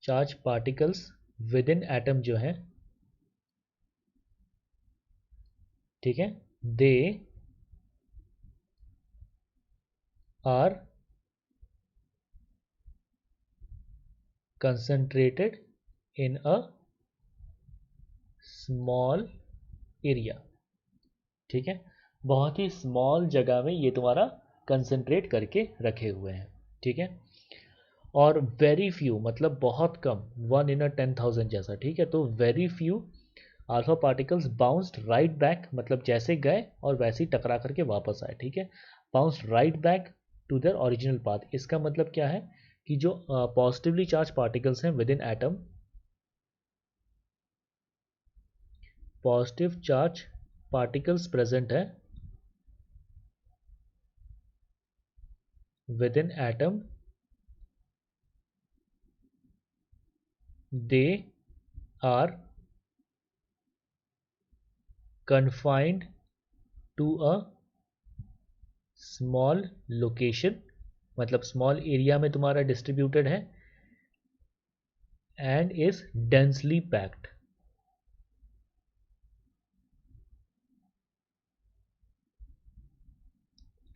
charge particles within atom जो है, ठीक है, they are concentrated in a small area, ठीक है। बहुत ही स्मॉल जगह में ये तुम्हारा कंसंट्रेट करके रखे हुए हैं, ठीक है। और वेरी फ्यू मतलब बहुत कम, 1 in a 10,000 जैसा, ठीक है। तो very few alpha particles bounced right back, मतलब जैसे गए और वैसे ही टकरा करके वापस आए, ठीक है। Bounced right back to their original path, इसका मतलब क्या है कि जो पॉजिटिवली चार्ज पार्टिकल्स हैं within atom, positive charge particles present है within atom, they are confined to a small location, मतलब स्मॉल एरिया में तुम्हारा डिस्ट्रीब्यूटेड है, and is densely packed,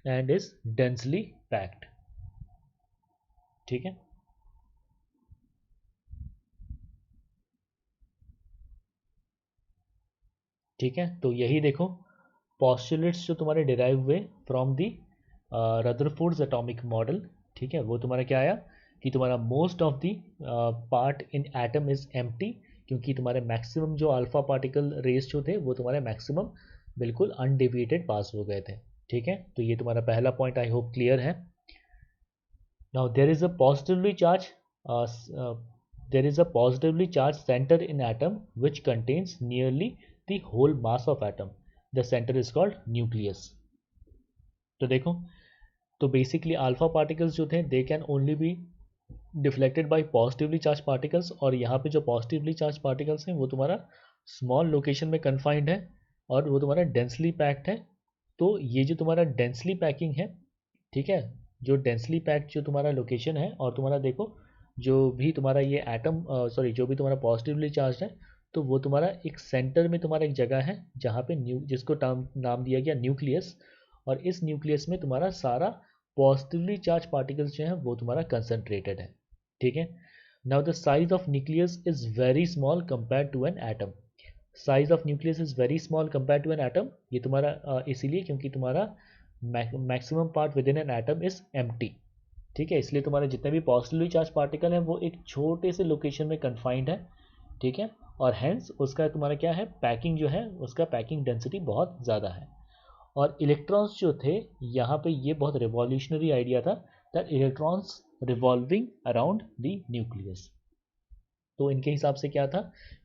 and is densely packed, ठीक है। ठीक है, तो यही देखो पॉस्टुलेट्स जो तुम्हारे डिराइव हुए from the Rutherford's atomic model, ठीक है। वो तुम्हारा क्या आया कि तुम्हारा most of the part in atom is empty, क्योंकि तुम्हारे मैक्सिमम जो अल्फा पार्टिकल रेस जो थे वो तुम्हारे मैक्सिमम बिल्कुल अनडेविएटेड पास हो गए थे, ठीक है। तो ये तुम्हारा पहला पॉइंट आई होप क्लियर है। Now there is a positively charge there is a positively charged center in atom which contains nearly the whole mass of atom. The center is called nucleus. तो देखो, तो basically alpha particles जो थे they can only be deflected by positively charge particles, और यहाँ पे जो positively charge particles हैं वो तुम्हारा स्मॉल लोकेशन में कन्फाइंड है और वो तुम्हारा डेंसली पैक्ड है। तो ये जो तुम्हारा डेंसली पैकिंग है, ठीक है, जो डेंसली पैक्ड जो तुम्हारा लोकेशन है, और तुम्हारा देखो जो भी तुम्हारा ये एटम सॉरी जो भी तुम्हारा पॉजिटिवली चार्ज है, तो वो तुम्हारा एक सेंटर में तुम्हारा एक जगह है जहाँ पे जिसको नाम दिया गया न्यूक्लियस, और इस न्यूक्लियस में तुम्हारा सारा पॉजिटिवली चार्ज पार्टिकल्स जो हैं वो तुम्हारा कंसनट्रेटेड है, ठीक है। Now the size of nucleus is very small compare to an atom. Size of nucleus is very small compare to an atom, ये तुम्हारा इसीलिए क्योंकि तुम्हारा maximum part within an atom is empty, ठीक है। इसलिए तुम्हारे जितने भी पॉजिटिवली चार्ज पार्टिकल हैं वो एक छोटे से लोकेशन में कन्फाइंड है, ठीक है। और हेंस उसका तुम्हारा क्या है, पैकिंग जो है उसका पैकिंग डेंसिटी बहुत ज़्यादा है। और इलेक्ट्रॉन्स जो थे यहाँ पे, ये बहुत रिवॉल्यूशनरी आइडिया था, that electrons revolving around the nucleus. तो इनके हिसाब से क्या था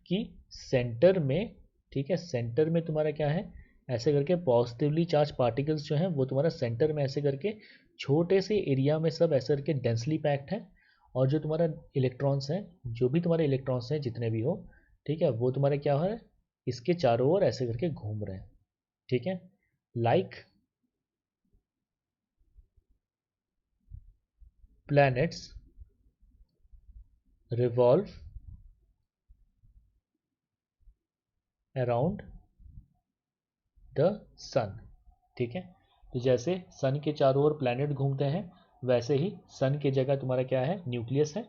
कि सेंटर में, ठीक है, सेंटर में तुम्हारा क्या है, ऐसे करके पॉजिटिवली चार्ज पार्टिकल्स जो हैं वो तुम्हारा सेंटर में ऐसे करके छोटे से एरिया में सब ऐसे करके डेंसली पैक्ड है। और जो तुम्हारा इलेक्ट्रॉन्स हैं, जो भी तुम्हारे इलेक्ट्रॉन्स हैं जितने भी हो, ठीक है, वो तुम्हारे क्या हो रहा है, इसके चारों ओर ऐसे करके घूम रहे हैं, ठीक है। Like planets revolve around the sun, ठीक है। तो जैसे सन के चारों ओर प्लैनेट घूमते हैं, वैसे ही सन की जगह तुम्हारा क्या है, न्यूक्लियस है,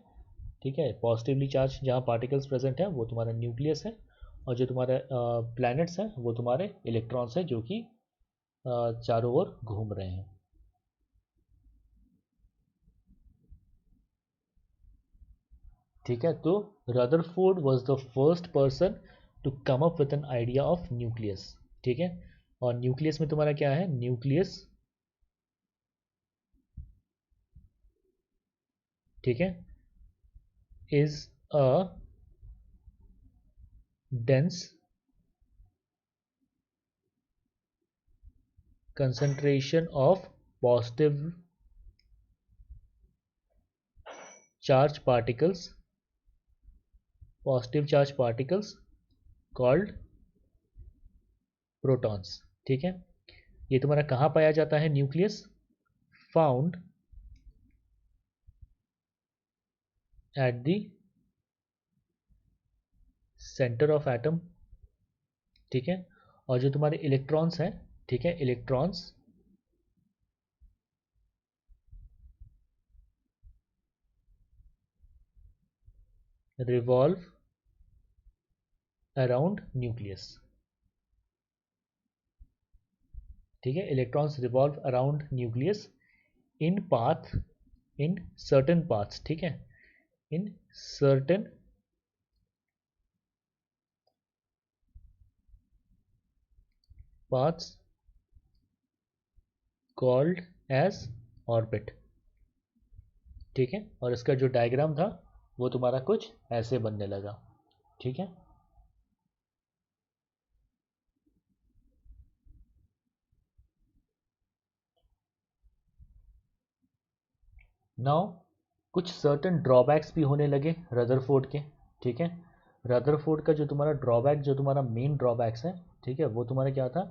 ठीक है। पॉजिटिवली चार्ज जहाँ पार्टिकल्स प्रेजेंट है वो तुम्हारा न्यूक्लियस है, और जो तुम्हारे प्लैनेट्स हैं वो तुम्हारे इलेक्ट्रॉन्स हैं जो कि चारों ओर घूम रहे हैं, ठीक है। तो Rutherford was the first person to come up with an idea of nucleus, ठीक है। और न्यूक्लियस में तुम्हारा क्या है, न्यूक्लियस, ठीक है, is a dense concentration of positive charge particles, called protons, ठीक है। ये तुम्हारा कहाँ पाया जाता है, nucleus, found at the centre of atom, ठीक है। और जो तुम्हारे इलेक्ट्रॉन्स हैं, ठीक है, इलेक्ट्रॉन्स रिवॉल्व अराउंड न्यूक्लियस, ठीक है। Electrons revolve around nucleus in path, in certain paths, ठीक है, in certain paths called as orbit, ठीक है। और इसका जो डायग्राम था वो तुम्हारा कुछ ऐसे बनने लगा, ठीक है। नाउ कुछ सर्टेन ड्रॉबैक्स भी होने लगे रदरफोर्ड के, ठीक है। रदरफोर्ड का जो तुम्हारा ड्रॉबैक, जो तुम्हारा मेन ड्रॉबैक्स है, ठीक है, वो तुम्हारा क्या था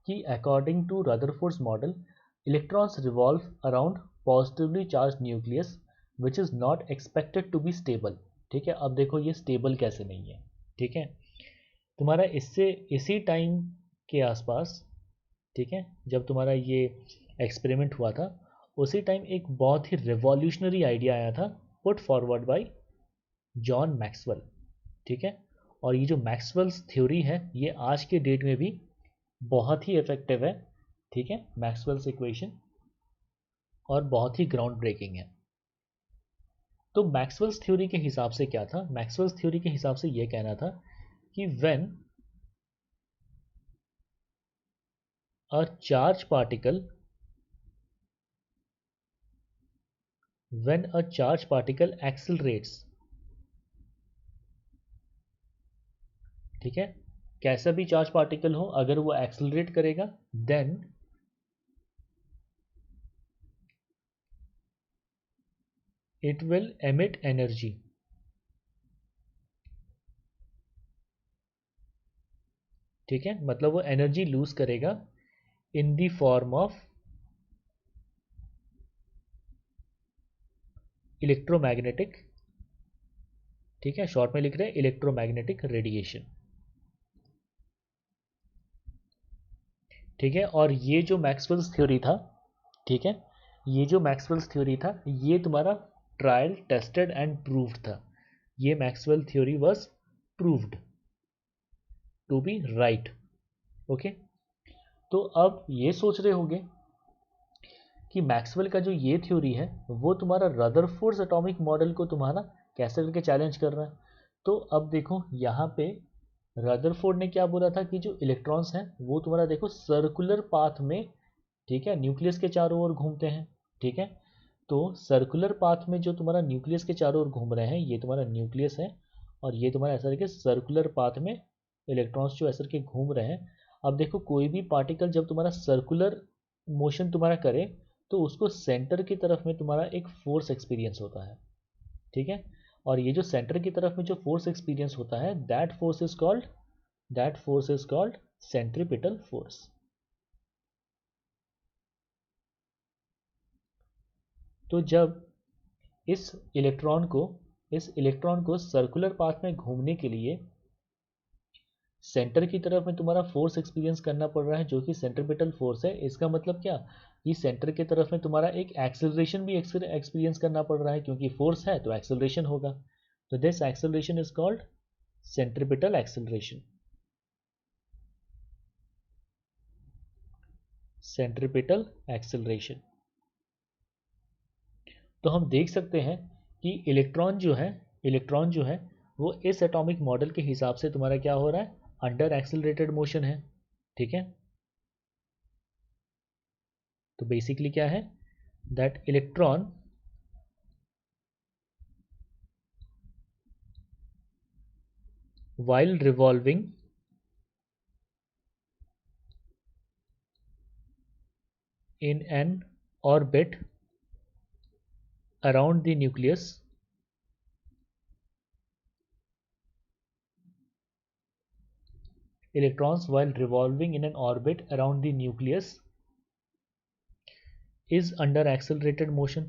कि according to Rutherford's model, electrons revolve around positively charge nucleus which is not expected to be stable, ठीक है। अब देखो ये स्टेबल कैसे नहीं है, ठीक है। तुम्हारा इससे इसी टाइम के आसपास, ठीक है, जब तुम्हारा ये एक्सपेरिमेंट हुआ था, उसी टाइम एक बहुत ही रिवॉल्यूशनरी आइडिया आया था, put forward bye John Maxwell, ठीक है। और ये जो मैक्सवेल्स थ्योरी है ये आज के डेट में भी बहुत ही इफेक्टिव है, ठीक है, मैक्सवेल्स इक्वेशन, और बहुत ही ग्राउंड ब्रेकिंग है। तो मैक्सवेल्स थ्योरी के हिसाब से क्या था, मैक्सवेल्स थ्योरी के हिसाब से ये कहना था कि when a charge particle, when a charge particle accelerates, ठीक है, कैसा भी चार्ज पार्टिकल हो अगर वो एक्सेलरेट करेगा, then it will emit energy, ठीक है, मतलब वो एनर्जी लूज करेगा in the form of electromagnetic, ठीक है, शॉर्ट में लिख रहे हैं इलेक्ट्रोमैग्नेटिक रेडिएशन, ठीक है। और ये जो मैक्सवेल्स थ्योरी था, ठीक है, ये जो मैक्सवेल्स थ्योरी था ये तुम्हारा ट्रायल टेस्टेड एंड प्रूव्ड था। ये Maxwell theory was proved to be right. Okay, तो अब ये सोच रहे होंगे कि मैक्सवेल का जो ये थ्योरी है वो तुम्हारा रदरफोर्ड एटॉमिक मॉडल को तुम्हारा कैसे करके चैलेंज कर रहा है। तो अब देखो यहाँ पे रदरफोर्ड ने क्या बोला था कि जो इलेक्ट्रॉन्स हैं वो तुम्हारा देखो सर्कुलर पाथ में, ठीक है, न्यूक्लियस के चारों ओर घूमते हैं। ठीक है, तो सर्कुलर पाथ में जो तुम्हारा न्यूक्लियस के चारों ओर घूम रहे हैं ये तुम्हारा न्यूक्लियस है, और ये तुम्हारा ऐसा करके सर्कुलर पाथ में इलेक्ट्रॉन्स जो ऐसा करके घूम रहे हैं। अब देखो कोई भी पार्टिकल जब तुम्हारा सर्कुलर मोशन तुम्हारा करे तो उसको सेंटर की तरफ में तुम्हारा एक फोर्स एक्सपीरियंस होता है। ठीक है, और ये जो सेंटर की तरफ में जो फोर्स एक्सपीरियंस होता है that force is called centripetal force. तो जब इस इलेक्ट्रॉन को सर्कुलर पाथ में घूमने के लिए सेंटर की तरफ में तुम्हारा फोर्स एक्सपीरियंस करना पड़ रहा है जो कि सेंट्रीपिटल फोर्स है, इसका मतलब क्या कि सेंटर की तरफ में तुम्हारा एक एक्सेलरेशन भी एक्सपीरियंस करना पड़ रहा है, क्योंकि फोर्स है तो एक्सेलरेशन होगा। तो this acceleration is called centripetal acceleration. Centripetal acceleration. तो हम देख सकते हैं कि इलेक्ट्रॉन जो है वो इस एटॉमिक मॉडल के हिसाब से तुम्हारा क्या हो रहा है, अंडर एक्सेलरेटेड मोशन है। ठीक है, तो बेसिकली क्या है, that electron while revolving in an orbit around the nucleus electrons while revolving in an orbit around the nucleus is under accelerated motion,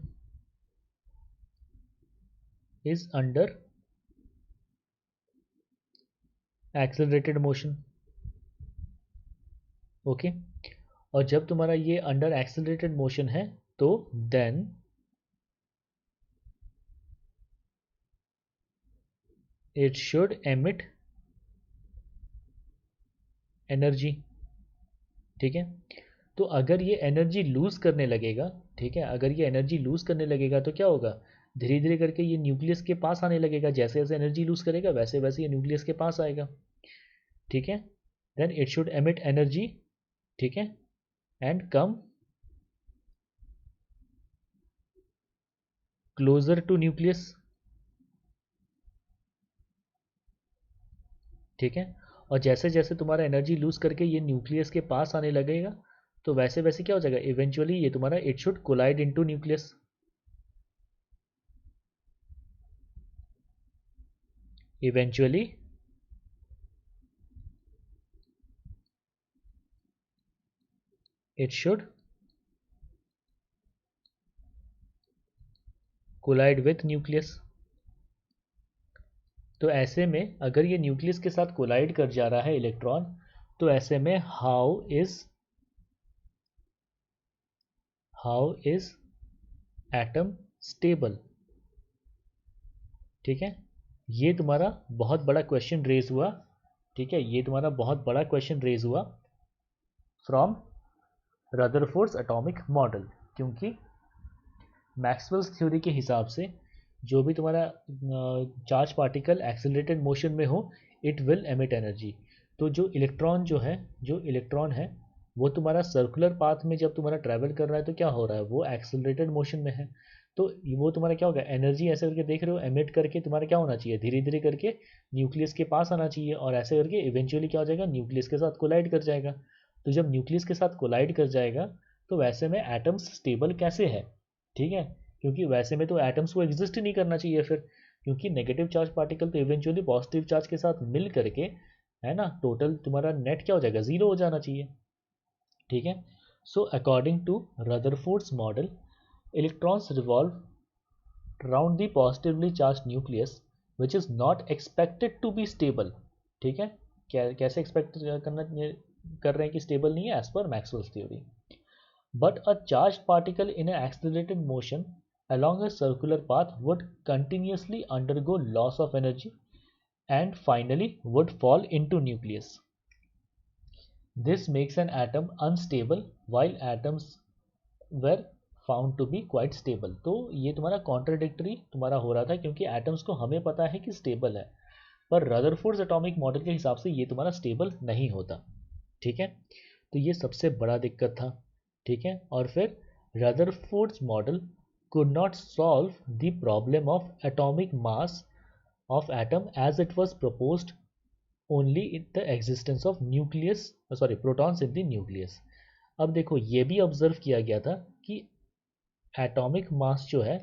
is under accelerated motion। Okay, और जब तुम्हारा ये अंडर एक्सेलरेटेड मोशन है तो then it should emit energy. ठीक है, तो अगर ये एनर्जी लूज करने लगेगा, ठीक है, अगर ये एनर्जी लूज करने लगेगा तो क्या होगा, धीरे धीरे करके ये न्यूक्लियस के पास आने लगेगा। जैसे जैसे एनर्जी लूज करेगा वैसे वैसे ये न्यूक्लियस के पास आएगा। ठीक है, then it should emit energy. ठीक है, and come closer to nucleus. ठीक है, और जैसे जैसे तुम्हारा एनर्जी लूज करके ये न्यूक्लियस के पास आने लगेगा तो वैसे वैसे क्या हो जाएगा, इवेंचुअली ये तुम्हारा it should collide into nucleus. Eventually it should collide with nucleus। तो ऐसे में अगर ये न्यूक्लियस के साथ कोलाइड कर जा रहा है इलेक्ट्रॉन, तो ऐसे में हाउ इज एटम स्टेबल। ठीक है, ये तुम्हारा बहुत बड़ा क्वेश्चन रेज हुआ। ठीक है, ये तुम्हारा बहुत बड़ा क्वेश्चन रेज हुआ फ्रॉम रदरफोर्ड्स एटॉमिक मॉडल, क्योंकि मैक्सवेल्स थ्योरी के हिसाब से जो भी तुम्हारा चार्ज पार्टिकल एक्सेलरेटेड मोशन में हो इट विल एमिट एनर्जी। तो जो इलेक्ट्रॉन है वो तुम्हारा सर्कुलर पाथ में जब तुम्हारा ट्रैवल कर रहा है तो क्या हो रहा है, वो एक्सेलरेटेड मोशन में है। तो वो तुम्हारा क्या होगा, एनर्जी ऐसे करके देख रहे हो एमिट करके तुम्हारा क्या होना चाहिए, धीरे धीरे करके न्यूक्लियस के पास आना चाहिए, और ऐसे करके इवेंचुअली क्या हो जाएगा, न्यूक्लियस के साथ कोलाइड कर जाएगा। तो जब न्यूक्लियस के साथ कोलाइड कर जाएगा तो वैसे में एटम्स स्टेबल कैसे है। ठीक है, क्योंकि वैसे में तो एटम्स को एग्जिस्ट ही नहीं करना चाहिए फिर, क्योंकि नेगेटिव चार्ज पार्टिकल तो इवेंचुअली पॉजिटिव चार्ज के साथ मिल करके, है ना, टोटल तुम्हारा नेट क्या हो जाएगा, जीरो हो जाना चाहिए। ठीक है, so according to Rutherford's model electrons revolve round the positively charge nucleus which is not expected to be stable. ठीक है, कैसे एक्सपेक्ट कर रहे हैं कि स्टेबल नहीं है, as per Maxwell's theory. but a charged particle in an accelerated motion along a circular path would continuously undergo loss of energy and finally would fall into nucleus. This makes an atom unstable while atoms were found to be quite stable. तो ये तुम्हारा contradictory तुम्हारा हो रहा था क्योंकि atoms को हमें पता है कि स्टेबल है, पर रदरफोर्ड्स एटॉमिक मॉडल के हिसाब से ये तुम्हारा स्टेबल नहीं होता। ठीक है, तो ये सबसे बड़ा दिक्कत था। ठीक है, और फिर Rutherford's model could not solve the problem of atomic mass of atom as it was proposed only in the existence of nucleus protons in the nucleus। अब देखो ये भी ऑब्जर्व किया गया था कि एटॉमिक मास जो है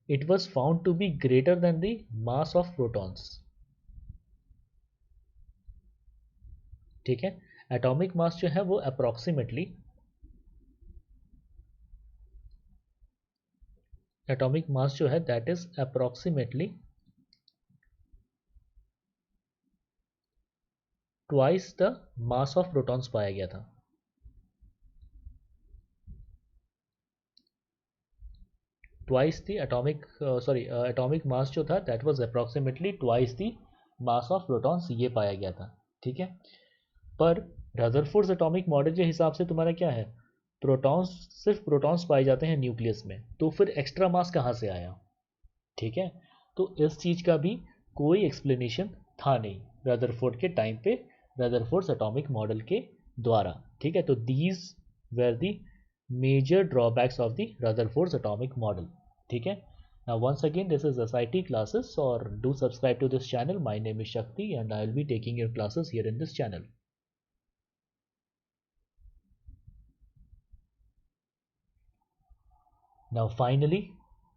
it was found to be greater than the mass of protons। ठीक है, एटॉमिक मास जो है वो approximately that is approximately twice the mass of protons पाया गया था। ट्वाइस द एटॉमिक मास जो था that was approximately twice the mass of protons, ये पाया गया था। ठीक है, पर रदरफोर्ड्स एटॉमिक मॉडल के हिसाब से तुम्हारा क्या है, प्रोटॉन्स, सिर्फ प्रोटॉन्स पाए जाते हैं न्यूक्लियस में, तो फिर एक्स्ट्रा मास कहाँ से आया। ठीक है, तो इस चीज़ का भी कोई एक्सप्लेनेशन था नहीं रदरफोर्ड के टाइम पे, रदरफोर्ड्स एटॉमिक मॉडल के द्वारा। ठीक है, तो these were the major drawbacks of the Rutherford's atomic model. ठीक है, now once again this is SIT classes, or do subscribe to this channel. My name is Shakti and I will be taking your classes here in this channel. Now finally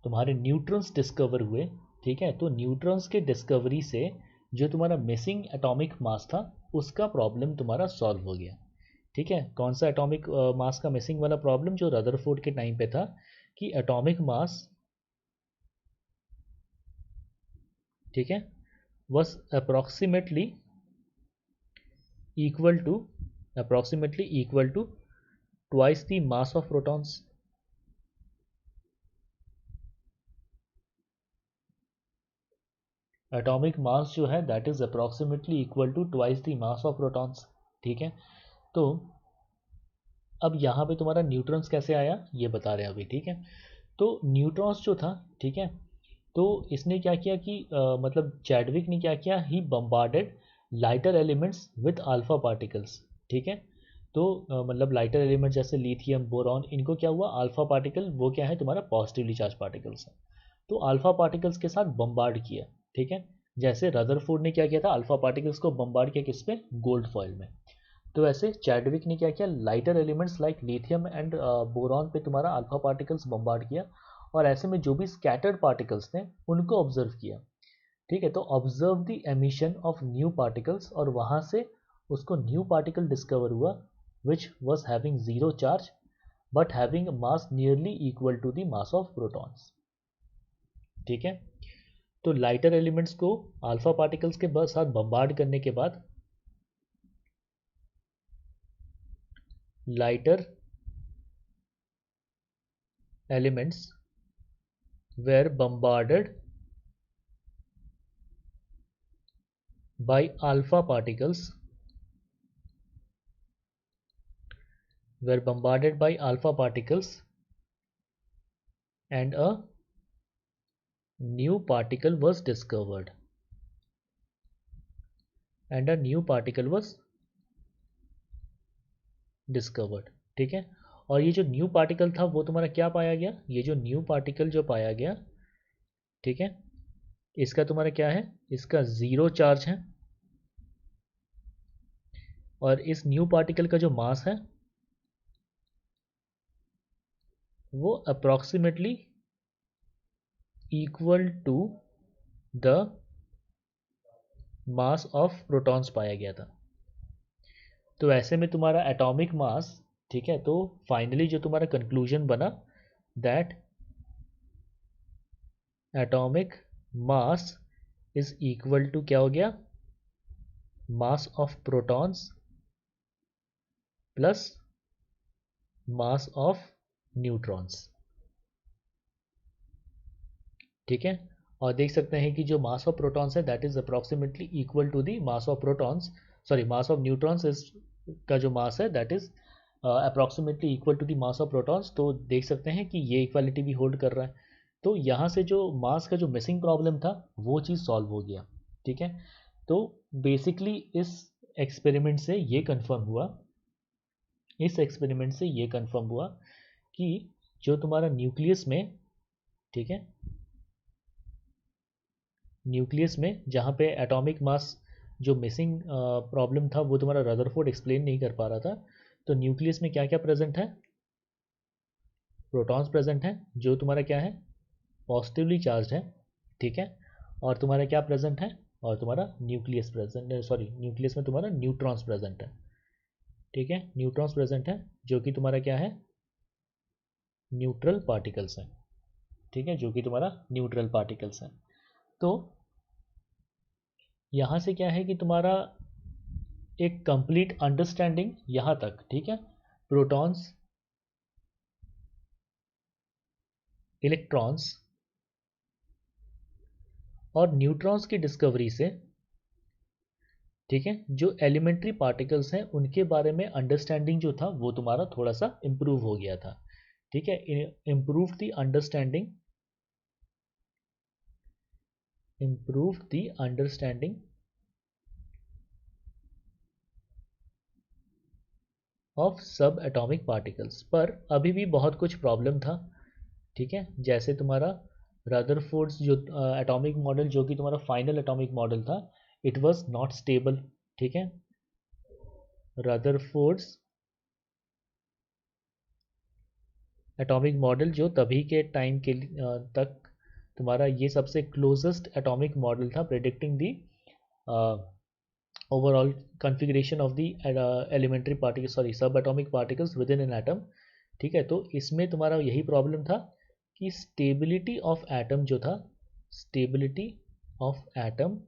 तुम्हारे neutrons discover हुए। ठीक है, तो neutrons के discovery से जो तुम्हारा missing atomic mass था उसका प्रॉब्लम तुम्हारा सॉल्व हो गया। ठीक है, कौन सा एटॉमिक मास का मिसिंग वाला प्रॉब्लम जो रदरफोर्ड के टाइम पे था कि एटॉमिक मास, ठीक है, was approximately equal to twice the mass of protons। Atomic mass जो है that is approximately equal to twice the mass of protons. ठीक है, तो अब यहाँ पे तुम्हारा न्यूट्रॉन्स कैसे आया ये बता रहे हैं अभी। ठीक है, तो न्यूट्रॉन्स जो था, ठीक है, तो इसने क्या किया कि मतलब चैडविक ने क्या किया, he bombarded lighter elements with alpha particles. ठीक है, तो मतलब लाइटर एलिमेंट जैसे लिथियम, बोरॉन, इनको क्या हुआ, अल्फा पार्टिकल, वो क्या है तुम्हारा पॉजिटिवली चार्ज पार्टिकल्स है, तो अल्फा पार्टिकल्स के साथ बम्बार्ड किया। ठीक है, जैसे रदरफोर्ड ने क्या किया था, अल्फा पार्टिकल्स को बम्बार्ड किया किस पे, गोल्ड फॉइल में। तो वैसे चैडविक ने क्या किया, lighter elements like lithium and boron पे तुम्हारा अल्फा पार्टिकल्स बम्बार्ड किया, और ऐसे में जो भी स्कैटर्ड पार्टिकल्स थे उनको ऑब्जर्व किया। ठीक है, तो observe the emission of new particles, और वहाँ से उसको न्यू पार्टिकल डिस्कवर हुआ which was having zero charge but having mass nearly equal to the mass of protons. ठीक है, तो लाइटर एलिमेंट्स को अल्फा पार्टिकल्स के साथ बम्बार्ड करने के बाद lighter elements were bombarded by alpha particles and a new particle was discovered ठीक है, और ये जो न्यू पार्टिकल था वो तुम्हारा क्या पाया गया, ये जो न्यू पार्टिकल जो पाया गया, ठीक है, इसका तुम्हारा क्या है, इसका ज़ीरो चार्ज है, और इस न्यू पार्टिकल का जो मास है वो approximately equal to the mass of protons पाया गया था। तो ऐसे में तुम्हारा एटॉमिक मास, ठीक है, तो फाइनली जो तुम्हारा कंक्लूजन बना that atomic mass is equal to क्या हो गया, mass of protons plus mass of neutrons, ठीक है। और देख सकते हैं कि जो मास ऑफ प्रोटॉन्स है that is approximately equal to the mass of protons, sorry mass of neutrons is का जो मास है that is approximately equal to the mass of protons. तो देख सकते हैं कि ये इक्वालिटी भी होल्ड कर रहा है। तो यहाँ से जो मास का जो मिसिंग प्रॉब्लम था वो चीज़ सॉल्व हो गया, ठीक है। तो बेसिकली इस एक्सपेरिमेंट से ये कंफर्म हुआ कि जो तुम्हारा न्यूक्लियस में, ठीक है, न्यूक्लियस में जहाँ पे एटॉमिक मास जो मिसिंग प्रॉब्लम था वो तुम्हारा रदरफोर्ड एक्सप्लेन नहीं कर पा रहा था। तो न्यूक्लियस में क्या क्या प्रेजेंट है, प्रोटॉन्स प्रेजेंट है जो तुम्हारा क्या है, पॉजिटिवली चार्ज है, ठीक है। और तुम्हारा क्या प्रेजेंट है, और तुम्हारा न्यूक्लियस प्रेजेंट है, सॉरी न्यूक्लियस में तुम्हारा न्यूट्रॉन्स प्रेजेंट है, ठीक है। न्यूट्रॉन्स प्रेजेंट है जो कि तुम्हारा क्या है, न्यूट्रल पार्टिकल्स है, ठीक है, जो कि तुम्हारा न्यूट्रल पार्टिकल्स है। तो यहाँ से क्या है कि तुम्हारा एक कंप्लीट अंडरस्टैंडिंग यहाँ तक, ठीक है, प्रोटॉन्स, इलेक्ट्रॉन्स और न्यूट्रॉन्स की डिस्कवरी से, ठीक है, जो एलिमेंट्री पार्टिकल्स हैं उनके बारे में अंडरस्टैंडिंग जो था वो तुम्हारा थोड़ा सा इम्प्रूव हो गया था, ठीक है। इम्प्रूव द अंडरस्टैंडिंग ऑफ सब एटॉमिक पार्टिकल्स। पर अभी भी बहुत कुछ प्रॉब्लम था, ठीक है। जैसे तुम्हारा रदरफोर्ड्स जो एटॉमिक मॉडल, जो कि तुम्हारा फाइनल एटॉमिक मॉडल था, इट वाज नॉट स्टेबल, ठीक है। रदरफोर्ड्स एटॉमिक मॉडल जो तभी के टाइम के तक तुम्हारा ये सबसे क्लोजेस्ट एटॉमिक मॉडल था predicting the overall configuration of the elementary particle, sorry सब atomic particles within an atom, ठीक है। तो इसमें तुम्हारा यही प्रॉब्लम था कि स्टेबिलिटी ऑफ एटम जो था, stability of atom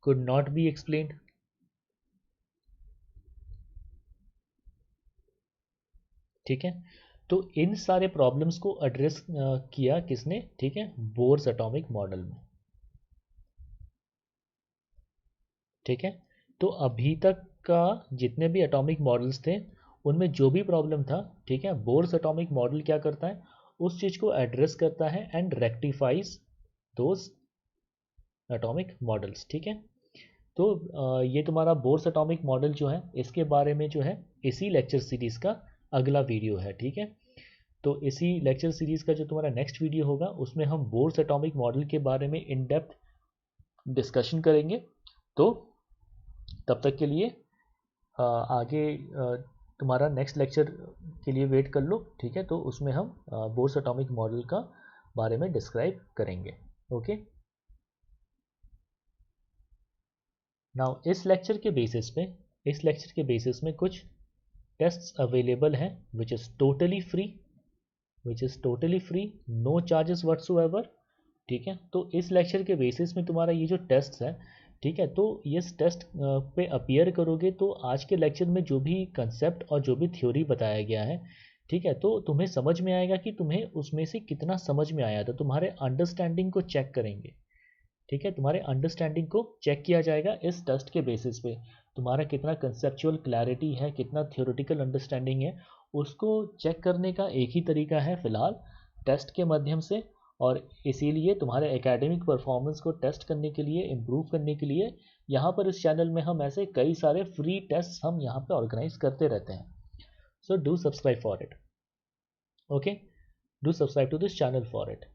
could not be explained, ठीक है। तो इन सारे प्रॉब्लम्स को एड्रेस किया किसने, ठीक है, बोर्स एटॉमिक मॉडल में, ठीक है। तो अभी तक का जितने भी एटॉमिक मॉडल्स थे उनमें जो भी प्रॉब्लम था, ठीक है, बोर्स एटॉमिक मॉडल क्या करता है, उस चीज़ को एड्रेस करता है and rectifies those atomic models, ठीक है। तो ये तुम्हारा बोर्स एटॉमिक मॉडल जो है इसके बारे में जो है इसी लेक्चर सीरीज़ का अगला वीडियो है, ठीक है। तो इसी लेक्चर सीरीज़ का जो तुम्हारा नेक्स्ट वीडियो होगा उसमें हम बोर्स एटॉमिक मॉडल के बारे में इन डेप्थ डिस्कशन करेंगे। तो तब तक के लिए आगे तुम्हारा नेक्स्ट लेक्चर के लिए वेट कर लो, ठीक है। तो उसमें हम बोर्स एटॉमिक मॉडल का बारे में डिस्क्राइब करेंगे, ओके। नाउ इस लेक्चर के बेसिस में कुछ टेस्ट्स अवेलेबल हैं which is totally free, no charges whatsoever, ठीक है। तो इस लेक्चर के बेसिस में तुम्हारा ये जो टेस्ट है, ठीक है, तो इस टेस्ट पे अपीयर करोगे तो आज के लेक्चर में जो भी कंसेप्ट और जो भी थ्योरी बताया गया है, ठीक है, तो तुम्हें समझ में आएगा कि तुम्हें उसमें से कितना समझ में आया था। तुम्हारे अंडरस्टैंडिंग को चेक करेंगे, ठीक है, तुम्हारे अंडरस्टैंडिंग को चेक किया जाएगा इस टेस्ट के बेसिस पे। तुम्हारा कितना कंसेप्चुअल क्लैरिटी है, कितना थ्योरेटिकल अंडरस्टैंडिंग है, उसको चेक करने का एक ही तरीका है फ़िलहाल, टेस्ट के माध्यम से। और इसीलिए तुम्हारे एकेडमिक परफॉर्मेंस को टेस्ट करने के लिए, इम्प्रूव करने के लिए, यहाँ पर इस चैनल में हम ऐसे कई सारे फ्री टेस्ट हम यहाँ पे ऑर्गेनाइज करते रहते हैं। So do subscribe for it, okay, do subscribe to this channel for it.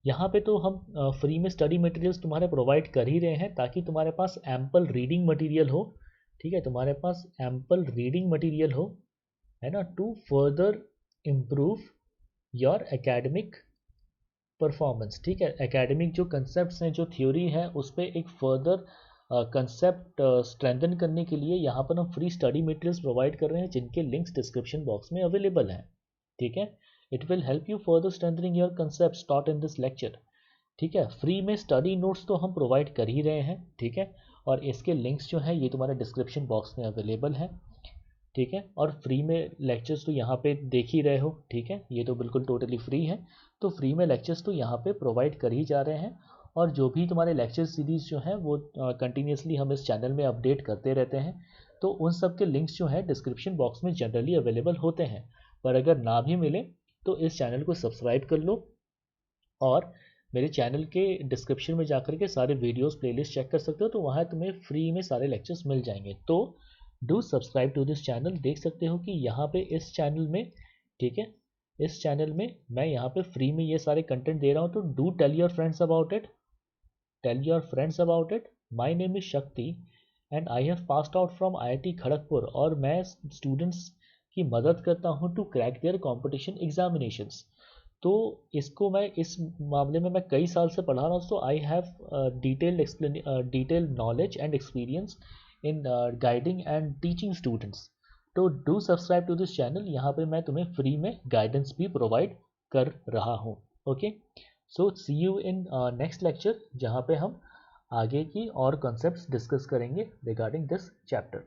यहाँ पे तो हम फ्री में स्टडी मटेरियल्स तुम्हारे प्रोवाइड कर ही रहे हैं ताकि तुम्हारे पास एम्पल रीडिंग मटेरियल हो, ठीक है, तुम्हारे पास एम्पल रीडिंग मटेरियल हो, है ना, to further improve your academic performance, ठीक है। एकेडमिक जो कंसेप्ट हैं, जो थ्योरी है, उस पर एक फर्दर कंसेप्ट स्ट्रेंथन करने के लिए यहाँ पर हम फ्री स्टडी मटेरियल्स प्रोवाइड कर रहे हैं जिनके लिंक्स डिस्क्रिप्शन बॉक्स में अवेलेबल हैं, ठीक है। It will help you further strengthening your concept taught in this lecture, ठीक है। फ्री में स्टडी नोट्स तो हम प्रोवाइड कर ही रहे हैं, ठीक है। और इसके लिंक्स जो हैं ये तुम्हारे डिस्क्रिप्शन बॉक्स में अवेलेबल हैं, ठीक है। और फ्री में लेक्चर्स तो यहाँ पे देख ही रहे हो, ठीक है, ये तो बिल्कुल टोटली फ्री है। तो फ्री में लेक्चर्स तो यहाँ पे प्रोवाइड कर ही जा रहे हैं, और जो भी तुम्हारे लेक्चर सीरीज़ जो हैं वो कंटिन्यूसली हम इस चैनल में अपडेट करते रहते हैं। तो उन सब के लिंक्स जो हैं डिस्क्रिप्शन बॉक्स में जनरली अवेलेबल होते हैं, पर अगर ना भी मिले तो इस चैनल को सब्सक्राइब कर लो, और मेरे चैनल के डिस्क्रिप्शन में जाकर के सारे वीडियोस प्लेलिस्ट चेक कर सकते हो, तो वहाँ तुम्हें फ्री में सारे लेक्चर्स मिल जाएंगे। तो do subscribe to this channel. देख सकते हो कि यहाँ पे इस चैनल में, ठीक है, इस चैनल में मैं यहाँ पे फ्री में ये सारे कंटेंट दे रहा हूँ, तो do tell your friends about it, tell your friends about it. My name is Shakti and I have passed out from IIT Kharagpur, और मैं स्टूडेंट्स की मदद करता हूँ to crack their competition examinations. तो इसको मैं इस मामले में मैं कई साल से पढ़ा रहा हूँ, so I have detailed knowledge and experience in guiding and teaching students. तो do subscribe to this channel, यहाँ पे मैं तुम्हें फ्री में गाइडेंस भी प्रोवाइड कर रहा हूँ। Okay, so see you in next lecture, जहाँ पे हम आगे की और कॉन्सेप्ट्स डिस्कस करेंगे रिगार्डिंग दिस चैप्टर।